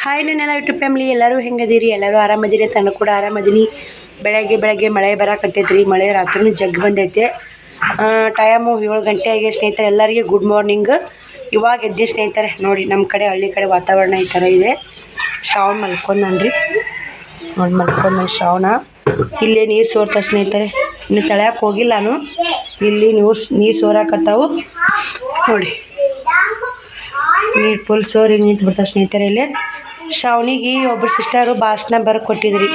Hi ನನ್ನೆಲ್ಲ YouTube family ಎಲ್ಲರೂ ಹೆಂಗದೀರಿ? ಎಲ್ಲರೂ ಆರಾಮದಿರಿ ಅಂತ ನಾನು ಕೂಡ ಆರಾಮದೀನಿ. ಬೆಳಗ್ಗೆ ಮಳೆ ಬರಾಕತ್ತೈತ್ರಿ. ಮಳೆ ರಾತ್ರಿನೂ ಜಗ್ ಬಂದೈತೆ. ಟೈಮು 7 ಗಂಟೆ ಆಗಿ ಸ್ನೇಹಿತರೆ. ಎಲ್ಲರಿಗೆ ಗುಡ್ ಮಾರ್ನಿಂಗ್. ಇವಾಗ ಎದ್ದೆ ಸ್ನೇಹಿತರೆ. ನೋಡಿ ನಮ್ಮ ಕಡೆ ಹಳ್ಳಿ ಕಡೆ ವಾತಾವರಣ ಈ ಥರ ಇದೆ. ಶ್ರಾವಣ ಮಲ್ಕೊಂಡ್ರಿ ನೋಡಿ, ಮಲ್ಕೊಂಡ್ ಶ್ರಾವಣ. ಇಲ್ಲೇ ನೀರು ಸೋರ್ತಾ ಸ್ನೇಹಿತರೆ. ಇನ್ನು ತಳ್ಯಾಕೆ ಹೋಗಿಲ್ಲ ನಾನು. ಇಲ್ಲಿ ನೀರು ಸೋರಾಕತ್ತಾವು ನೋಡಿ. ನೀರು ಫುಲ್ ಸೋರಿ ನಿಂತು ಬಿಡ್ತಾವೆ ಸ್ನೇಹಿತರೆ. ಇಲ್ಲಿ ಶ್ರಾವಣಿಗೆ ಒಬ್ಬರು ಸಿಸ್ಟರು ಭಾಷಣ ಬರ್ಕೊಟ್ಟಿದ್ರು.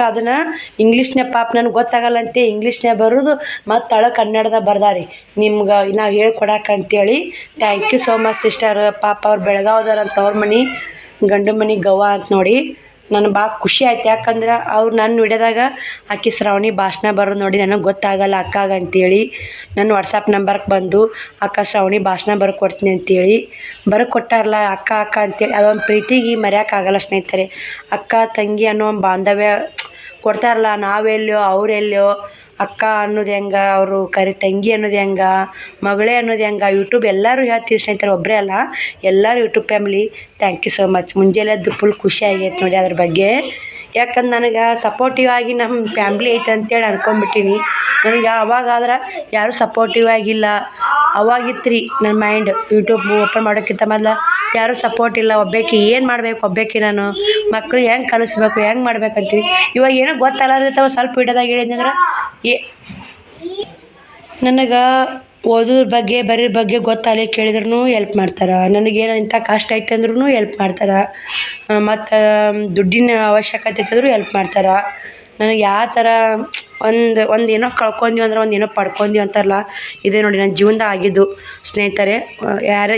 ಅದನ್ನು ಇಂಗ್ಲೀಷ್ನಾಗ ಪಾಪ ನನಗೆ ಗೊತ್ತಾಗಲ್ಲಂತೆ ಇಂಗ್ಲೀಷ್ನಾಗ ಬರೋದು ಮತ್ತು ತಳ ಕನ್ನಡದಾಗ ಬರ್ದಾರಿ ನಿಮ್ಗೆ ನಾವು ಹೇಳ್ಕೊಡಕ್ಕಂತೇಳಿ. Thank you so much sister. ಪಾಪ ಅವ್ರು ಬೆಳಗಾವ್ದಾರಂತ ಅವ್ರ ಮನೆ ಗಂಡು ಮನೆ ಗವ್ವ ಅಂತ ನೋಡಿ. ನನಗೆ ಭಾಳ ಖುಷಿ ಆಯ್ತು. ಯಾಕಂದ್ರೆ ಅವ್ರು ನನ್ನ ವಿಡಿಯೋದಾಗ ಆಕಿ ಶ್ರಾವಣಿ ಭಾಷಣ ಬರೋದು ನೋಡಿ ನನಗೆ ಗೊತ್ತಾಗಲ್ಲ ಅಕ್ಕಾಗ ಅಂತೇಳಿ ನನ್ನ ವಾಟ್ಸಪ್ ನಂಬರ್ಗೆ ಬಂದು ಅಕ್ಕ ಶ್ರಾವಣಿ ಭಾಷಣ ಬರ್ಕೊಡ್ತೀನಿ ಅಂತೇಳಿ ಬರ್ಕೊಟ್ಟಾರಲ್ಲ ಅಕ್ಕ ಅಂತೇಳಿ. ಅದೊಂದು ಪ್ರೀತಿಗೆ ಮರೆಯೋಕ್ಕಾಗಲ್ಲ ಸ್ನೇಹಿತರೆ. ಅಕ್ಕ ತಂಗಿ ಅನ್ನೋ ಒಂದು ಬಾಂಧವ್ಯ ಕೊಡ್ತಾರಲ್ಲ. ನಾವೆಲ್ಲೋ ಅವರೆಲ್ಲೋ ಅಕ್ಕ ಅನ್ನೋದು ಹೆಂಗೆ, ಅವರು ತಂಗಿ ಅನ್ನೋದು ಹೆಂಗೆ, ಮಗಳೇ ಅನ್ನೋದು ಹೆಂಗೆ, ಯೂಟ್ಯೂಬ್ ಎಲ್ಲರೂ ಹೇಳ್ತೀವಿ ಸ್ನೇಹಿತರೆ. ಒಬ್ಬರೇ ಅಲ್ಲ, ಎಲ್ಲರೂ YouTube family thank you so much. ಮುಂಜಾನೆ ಎದ್ದು ಫುಲ್ ಖುಷಿ ಆಗೈತೆ ನೋಡಿ ಅದ್ರ ಬಗ್ಗೆ. ಯಾಕಂದ್ರೆ ನನಗೆ ಸಪೋರ್ಟಿವ್ ಆಗಿ ನಮ್ಮ ಫ್ಯಾಮ್ಲಿ ಐತೆ ಅಂತೇಳಿ ಅನ್ಕೊಂಡ್ಬಿಟ್ಟೀನಿ. ನನಗೆ ಅವಾಗಾದ್ರೆ ಯಾರೂ ಸಪೋರ್ಟಿವ್ ಆಗಿಲ್ಲ. ಅವಾಗಿತ್ತು ರೀ ನನ್ನ ಮೈಂಡ್ ಯೂಟ್ಯೂಬ್ ಓಪನ್ ಮಾಡೋಕ್ಕಿಂತ ಮೊದಲು ಯಾರೂ ಸಪೋರ್ಟ್ ಇಲ್ಲ. ಒಬ್ಬಾಕಿ ಏನು ಮಾಡಬೇಕು, ಒಬ್ಬಾಕಿ ನಾನು ಮಕ್ಕಳು ಹೆಂಗೆ ಕಲಿಸ್ಬೇಕು, ಹೆಂಗೆ ಮಾಡ್ಬೇಕಂತೀವಿ. ಇವಾಗ ಏನೋ ಗೊತ್ತಲ್ಲ ಸ್ವಲ್ಪ ವಿಡಿಯೋದಾಗ ಹೇಳಿದ್ನಂದ್ರೆ ನನಗೆ ಓದೋದ್ರ ಬಗ್ಗೆ ಬರೀ ಬಗ್ಗೆ ಗೊತ್ತಾಗಲಿ ಕೇಳಿದ್ರೂ ಎಲ್ಪ್ ಮಾಡ್ತಾರೆ. ನನಗೇನೋ ಇಂಥ ಕಷ್ಟ ಐತೆ ಅಂದ್ರೂ ಎಲ್ಪ್ ಮಾಡ್ತಾರೆ. ಮತ್ತು ದುಡ್ಡಿನ ಅವಶ್ಯಕತೆ ಇದ್ದರೂ ಎಲ್ಪ್ ಮಾಡ್ತಾರೆ. ನನಗೆ ಯಾವ ಥರ ಒಂದು ಏನೋ ಕಳ್ಕೊಂಡ್ವಿ ಅಂದ್ರೆ ಒಂದು ಏನೋ ಪಡ್ಕೊಂಡ್ವಿ ಅಂತಾರಲ್ಲ, ಇದೇ ನೋಡಿ ನನ್ನ ಜೀವನದಾಗ ಆಗಿದ್ದು ಸ್ನೇಹಿತರೆ.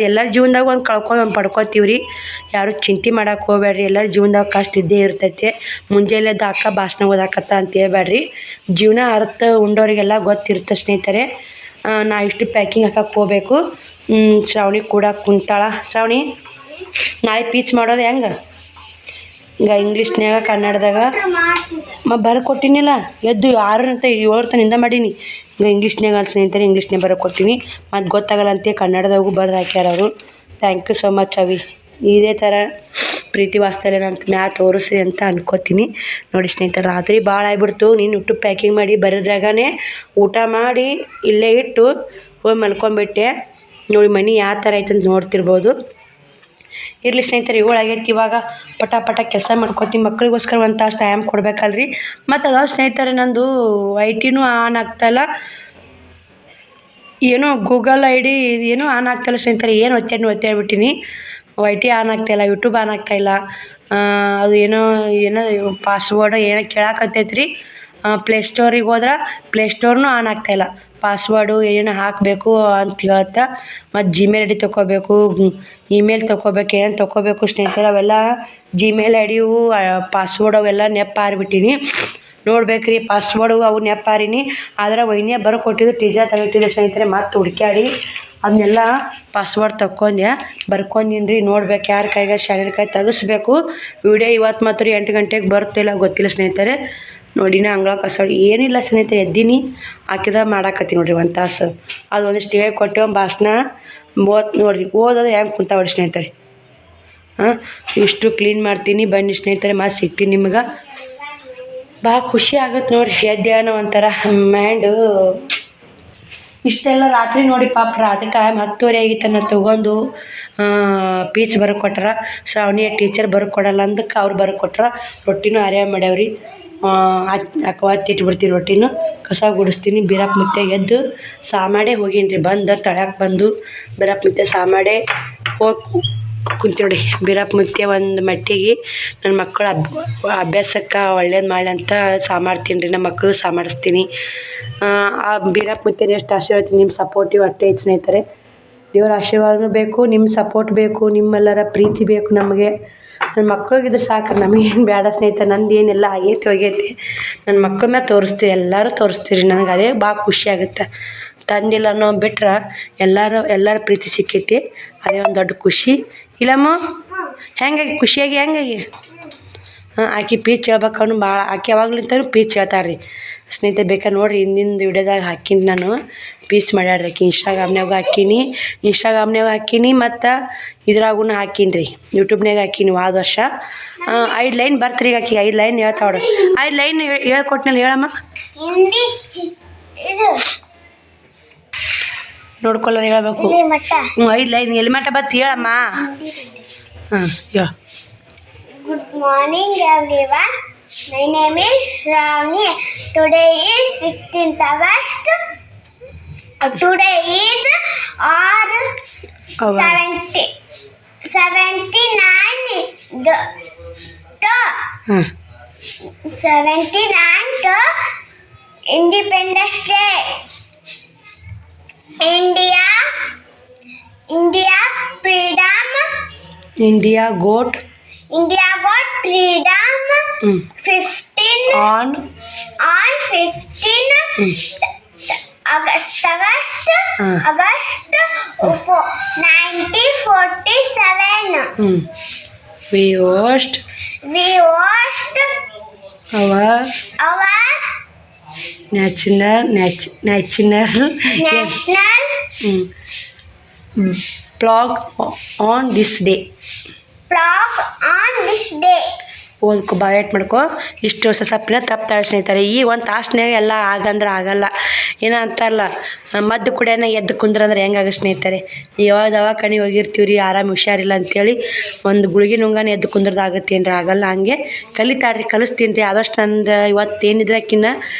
ಎಲ್ಲರ ಜೀವನದಾಗ ಒಂದು ಕಳ್ಕೊಂಡು ಒಂದು ಪಡ್ಕೊತೀವಿ ರೀ. ಯಾರು ಚಿಂತೆ ಮಾಡೋಕೆ ಹೋಗ್ಬೇಡ್ರಿ. ಎಲ್ಲರ ಜೀವನದಾಗ ಕಷ್ಟ ಇದ್ದೇ ಇರ್ತೈತೆ. ಮುಂಜಾನೆದ್ದು ಅಕ್ಕ ಭಾಷಣ ಓದಾಕತ್ತ ಅಂತ ಹೇಳ್ಬೇಡ್ರಿ. ಜೀವನ ಅರ್ಥ ಉಂಡೋರಿಗೆಲ್ಲ ಗೊತ್ತಿರುತ್ತೆ ಸ್ನೇಹಿತರೆ. ನಾ ಇಷ್ಟು ಪ್ಯಾಕಿಂಗ್ ಹಾಕಕ್ಕೆ ಹೋಗ್ಬೇಕು. ಶ್ರಾವಣಿ ಕೂಡ ಕುಂತಾಳ. ಶ್ರಾವಣಿ ನಾಳೆ ಪೀಚ್ ಮಾಡೋದು ಹೆಂಗೆ? ಈಗ ಇಂಗ್ಲೀಷ್ನಾಗ ಕನ್ನಡದಾಗ ಬರ್ಕೊಟ್ಟಿನಿಲ್ಲ. ಎದ್ದು 6 ಅಂತ 7 ತನಿಂದ ಮಾಡೀನಿ. ಈಗ ಇಂಗ್ಲೀಷ್ನಾಗ ಅಲ್ಲಿ ಸ್ನೇಹಿತರೆ ಇಂಗ್ಲೀಷ್ನಾಗ ಬರ್ಕೊಟ್ಟಿನಿ. ಮತ್ತು ಗೊತ್ತಾಗಲ್ಲ ಅಂತ ಕನ್ನಡದಾಗೂ ಬರ್ದು ಹಾಕ್ಯಾರ ಅವರು. ಥ್ಯಾಂಕ್ ಯು ಸೋ ಮಚ್ ಅವಿ. ಇದೇ ಥರ ಪ್ರೀತಿ ವಾಸ್ತಲ್ಯ ಅಂತ ಮ್ಯಾ ತೋರಿಸಿ ಅಂತ ಅನ್ಕೋತೀನಿ ನೋಡಿ ಸ್ನೇಹಿತರೆ. ರಾತ್ರಿ ಭಾಳ ಆಗಿಬಿಡ್ತು. ನೀನು ಯೂಟ್ಯೂಬ್ ಪ್ಯಾಕಿಂಗ್ ಮಾಡಿ ಬರೋದ್ರಾಗೇ ಊಟ ಮಾಡಿ ಇಲ್ಲೇ ಇಟ್ಟು ಹೋಗಿ ಮಲ್ಕೊಂಬಿಟ್ಟೆ ನೋಡಿ. ಮನೆ ಯಾವ ಥರ ಐತೆ ಅಂತ ನೋಡ್ತಿರ್ಬೋದು. ಇರಲಿ ಸ್ನೇಹಿತರೆ, 7 ಆಗೈತಿ. ಇವಾಗ ಪಟ ಕೆಲಸ ಮಾಡ್ಕೊತೀನಿ. ಮಕ್ಕಳಿಗೋಸ್ಕರ ಒಂದು ತಾಸು ಟೈಮ್ ಕೊಡಬೇಕಲ್ರಿ. ಮತ್ತು ಅದ ಸ್ನೇಹಿತರೆ ನಂದು IT ಆನ್ ಆಗ್ತಾಯಿಲ್ಲ. ಏನೋ ಗೂಗಲ್ ID ಏನೋ ಆನ್ ಆಗ್ತಾಯಿಲ್ಲ ಸ್ನೇಹಿತರೆ. ಏನು ಒತ್ತಾಡ್ಬಿಟ್ಟಿನಿ. IT ಆನ್ ಆಗ್ತಾಯಿಲ್ಲ, ಯೂಟ್ಯೂಬ್ ಆನ್ ಆಗ್ತಾಯಿಲ್ಲ. ಅದು ಏನೋ ಪಾಸ್ವರ್ಡ್ ಏನೋ ಕೇಳಾಕತ್ತೈತೆ ರೀ. ಪ್ಲೇಸ್ಟೋರಿಗೆ ಹೋದ್ರೆ ಪ್ಲೇಸ್ಟೋರ್ನೂ ಆನ್ ಆಗ್ತಾಯಿಲ್ಲ. ಪಾಸ್ವರ್ಡು ಏನೋ ಹಾಕಬೇಕು ಅಂತ ಹೇಳ್ತಾ. ಮತ್ತು Gmail ID ತೊಗೋಬೇಕು, ಇಮೇಲ್ ತೊಗೋಬೇಕು, ಏನೇನು ತೊಗೋಬೇಕು ಸ್ನೇಹಿತರೆ. ಅವೆಲ್ಲ Gmail ID ಪಾಸ್ವರ್ಡ್ ಅವೆಲ್ಲ ನೆಪ್ಪಾರಿಬಿಟ್ಟಿನಿ. ನೋಡ್ಬೇಕು ರೀ ಪಾಸ್ವರ್ಡು ಅವು ನೆಪ್ಪಾರಿನಿ. ಆದ್ರೆ ವೈನ್ಯ ಬರ್ಕೊಟ್ಟಿದ್ದು ಟೀಚರ್ ತಗೊಟ್ಟಿದ್ದು ಸ್ನೇಹಿತರೆ. ಮತ್ತು ಹುಡ್ಕ್ಯಾಡಿ ಅದನ್ನೆಲ್ಲ ಪಾಸ್ವರ್ಡ್ ತೊಗೊಂಡೆ ಬರ್ಕೊಂಡೀನಿ ರೀ. ನೋಡ್ಬೇಕು ಯಾರ ಕೈಗೆ ಶಾಲೆ ಕೈ ತೆಗಿಸ್ಬೇಕು. ವಿಡಿಯೋ ಇವತ್ತು ಮಾತ್ರ 8 ಗಂಟೆಗೆ ಬರ್ತಿಲ್ಲ ಗೊತ್ತಿಲ್ಲ ಸ್ನೇಹಿತರೆ. ನೋಡಿನ ಅಂಗಳ ಕಸಡಿ ಏನಿಲ್ಲ ಸ್ನೇಹಿತರೆ. ಎದ್ದೀನಿ ಹಾಕಿದ ಮಾಡಾಕತ್ತೀನಿ ನೋಡಿರಿ 1 ತಾಸು. ಅದು ಒಂದಿಷ್ಟು ಕೊಟ್ಟೆ ಭಾಷಣ ನೋಡಿರಿ. ಓದೋದು ಹೆಂಗೆ ಕುಂತಾವಡಿ ಸ್ನೇಹಿತರೆ. ಇಷ್ಟು ಕ್ಲೀನ್ ಮಾಡ್ತೀನಿ. ಬನ್ನಿ ಸ್ನೇಹಿತರೆ, ಮತ್ತೆ ಸಿಗ್ತೀನಿ ನಿಮ್ಗೆ. ಭಾಳ ಖುಷಿ ಆಗುತ್ತೆ ನೋಡಿರಿ. ಎದ್ದೇಳೋ ಒಂಥರ ಮೈಂಡು. ಇಷ್ಟೆಲ್ಲ ರಾತ್ರಿ ನೋಡಿ ಪಾಪ ರಾತ್ರಿ ಟೈಮ್ 10:30 ಆಗಿತ್ತನ್ನ ತೊಗೊಂಡು ಪೀಚ್ ಬರ್ಕೊಟ್ರ. ಶ್ರಾವಣಿಯ ಟೀಚರ್ ಬರ್ಕೊಡಲ್ಲ ಅಂದಕ್ಕೆ ಅವ್ರು ಬರ್ಕೊಟ್ರ. ರೊಟ್ಟಿನೂ ಅರಿಯ ಮಾಡ್ಯಾವ್ರಿ. ಇಟ್ಬಿಡ್ತೀನಿ ರೊಟ್ಟಿನೂ. ಕಸ ಗುಡಿಸ್ತೀನಿ. ಬೀರಪ್ಪ ಮುತ್ತೆ ಎದ್ದು ಸಾಮಾಡೆ ಹೋಗೀನಿ ರೀ. ಬಂದು ತಳ್ಯಾಕೆ ಬಂದು ಬೀರಪ್ಪ ಮುತ್ತೆ ಸಾಮಾಡೆ ಹೋಗಿ ಕುಂತಿ ನೋಡಿ. ಬೀರಪ್ಪ ಮುತ್ತೆ ಒಂದು ಮಟ್ಟಿಗೆ ನನ್ನ ಮಕ್ಕಳು ಅಭ್ಯಾಸಕ್ಕೆ ಒಳ್ಳೇದು ಮಾಡಲಿ ಅಂತ ಸಾಮಾಡ್ತೀನಿ ರೀ. ನಮ್ಮ ಮಕ್ಕಳು ಸಾಮಾಡಿಸ್ತೀನಿ. ಆ ಬೀರಪ್ಪ ಮುತ್ತೆನ ಎಷ್ಟು ಆಶೀರ್ವಾದ. ನಿಮ್ಮ ಸಪೋರ್ಟಿವ್ ಅಟ್ಟೆ ಐತೆ ಸ್ನೇಹಿತರೆ. ದೇವ್ರ ಆಶೀರ್ವಾದನೂ ಬೇಕು, ನಿಮ್ಮ ಸಪೋರ್ಟ್ ಬೇಕು, ನಿಮ್ಮೆಲ್ಲರ ಪ್ರೀತಿ ಬೇಕು ನಮಗೆ. ನನ್ನ ಮಕ್ಳಿಗಿದ್ರೆ ಸಾಕು, ನಮಗೇನು ಬೇಡ ಸ್ನೇಹಿತರೆ. ನಂದು ಏನೆಲ್ಲ ಹೋಗೈತಿ ನನ್ನ ಮಕ್ಳ ಮೇಲೆ ತೋರಿಸ್ತೀವಿ. ಎಲ್ಲರೂ ತೋರಿಸ್ತೀರಿ. ನನಗೆ ಅದೇ ಭಾಳ ಖುಷಿ ಆಗುತ್ತೆ. ತಂದಿಲ್ಲ ಅನ್ನೋ ಬಿಟ್ರೆ ಎಲ್ಲರ ಪ್ರೀತಿ ಸಿಕ್ಕೈತಿ. ಅದೇ ಒಂದು ದೊಡ್ಡ ಖುಷಿ. ಇಲ್ಲಮ್ಮ ಹೆಂಗಾಗಿ ಖುಷಿಯಾಗಿ ಹೆಂಗಾಗಿ ಆಕೆ ಪೀಚ್ ಹೇಳ್ಬೇಕನ್ನು ಭಾಳ. ಆಕೆ ಯಾವಾಗ್ಲಿಂತನೂ ಪೀಚ್ ಹೇಳ್ತಾರೆ ರೀ. ಸ್ನೇಹಿತರೆ ಬೇಕಾದ್ರೆ ನೋಡಿರಿ ಹಿಂದಿನ ವಿಡಿಯೋದಾಗ ಹಾಕೀನಿ ನಾನು ಪೀಸ್ ಮಾಡ್ಯಾಡ್ರಿ ಇನ್ಸ್ಟಾಗ್ರಾಮ್ನಾಗ ಹಾಕೀನಿ ಮತ್ತು ಇದ್ರಾಗೂ ಹಾಕೀನಿ ರೀ ಯೂಟ್ಯೂಬ್ನಾಗ ಹಾಕೀನಿ ಹೋದ ವರ್ಷ 5 ಲೈನ್ ಬರ್ತ್ರಿ ಈಗ ಆಕಿ 5 ಲೈನ್ ಹೇಳ್ತಾವಡು 5 ಲೈನ್ ಹೇಳ್ಕೊಟ್ನಲ್ಲಿ ಹೇಳಮ್ಮ ನೋಡ್ಕೊಳ್ಳೋದು ಹೇಳ್ಬೇಕು 5 ಲೈನ್ ಎಲ್ಲಿ ಮಟ್ಟ ಬತ್ತು ಹೇಳಮ್ಮ ಹಾಂ ಹೇಳ Good morning everyone. My name is Shravani. Today is 15th August. Today is our 79th Independence Day. India freedom. India got freedom 15 on 15 August 1947. We watched our national flag on this day. ಓದ್ಕೊ ಬಾಯಟ್ ಮಾಡ್ಕೊ ಇಷ್ಟು ಸಪ್ಪಿನ ತಪ್ತಾಳೆ ಸ್ನೇಹಿತರೆ ಈ ಒಂದು ತಾಸ್ನಾಗ ಎಲ್ಲ ಆಗಂದ್ರೆ ಆಗಲ್ಲ ಏನೋ ಅಂತಾರಲ್ಲ ಮದ್ದು ಕುಡಿಯೋಣ ಎದ್ದು ಕುಂದ್ರಂದ್ರೆ ಹೆಂಗಾಗ ಸ್ನೇಹಿತರೆ ಯಾವಾಗ ದವಾಖಾನೆ ಹೋಗಿರ್ತೀವಿ ರೀ ಆರಾಮ ಹುಷಾರಿಲ್ಲ ಅಂತೇಳಿ ಒಂದು ಗುಳಿಗೆ ನುಂಗಾನೆ ಎದ್ದು ಕುಂದ್ರದು ಆಗುತ್ತೇನ್ರಿ ಆಗಲ್ಲ ಹಂಗೆ ಕಲಿತಾಡ್ರಿ ಕಲಿಸ್ತೀನಿ ರೀ ಆದಷ್ಟು ನಂದು ಇವತ್ತೇನಿದ್ರಕ್ಕಿನ್ನ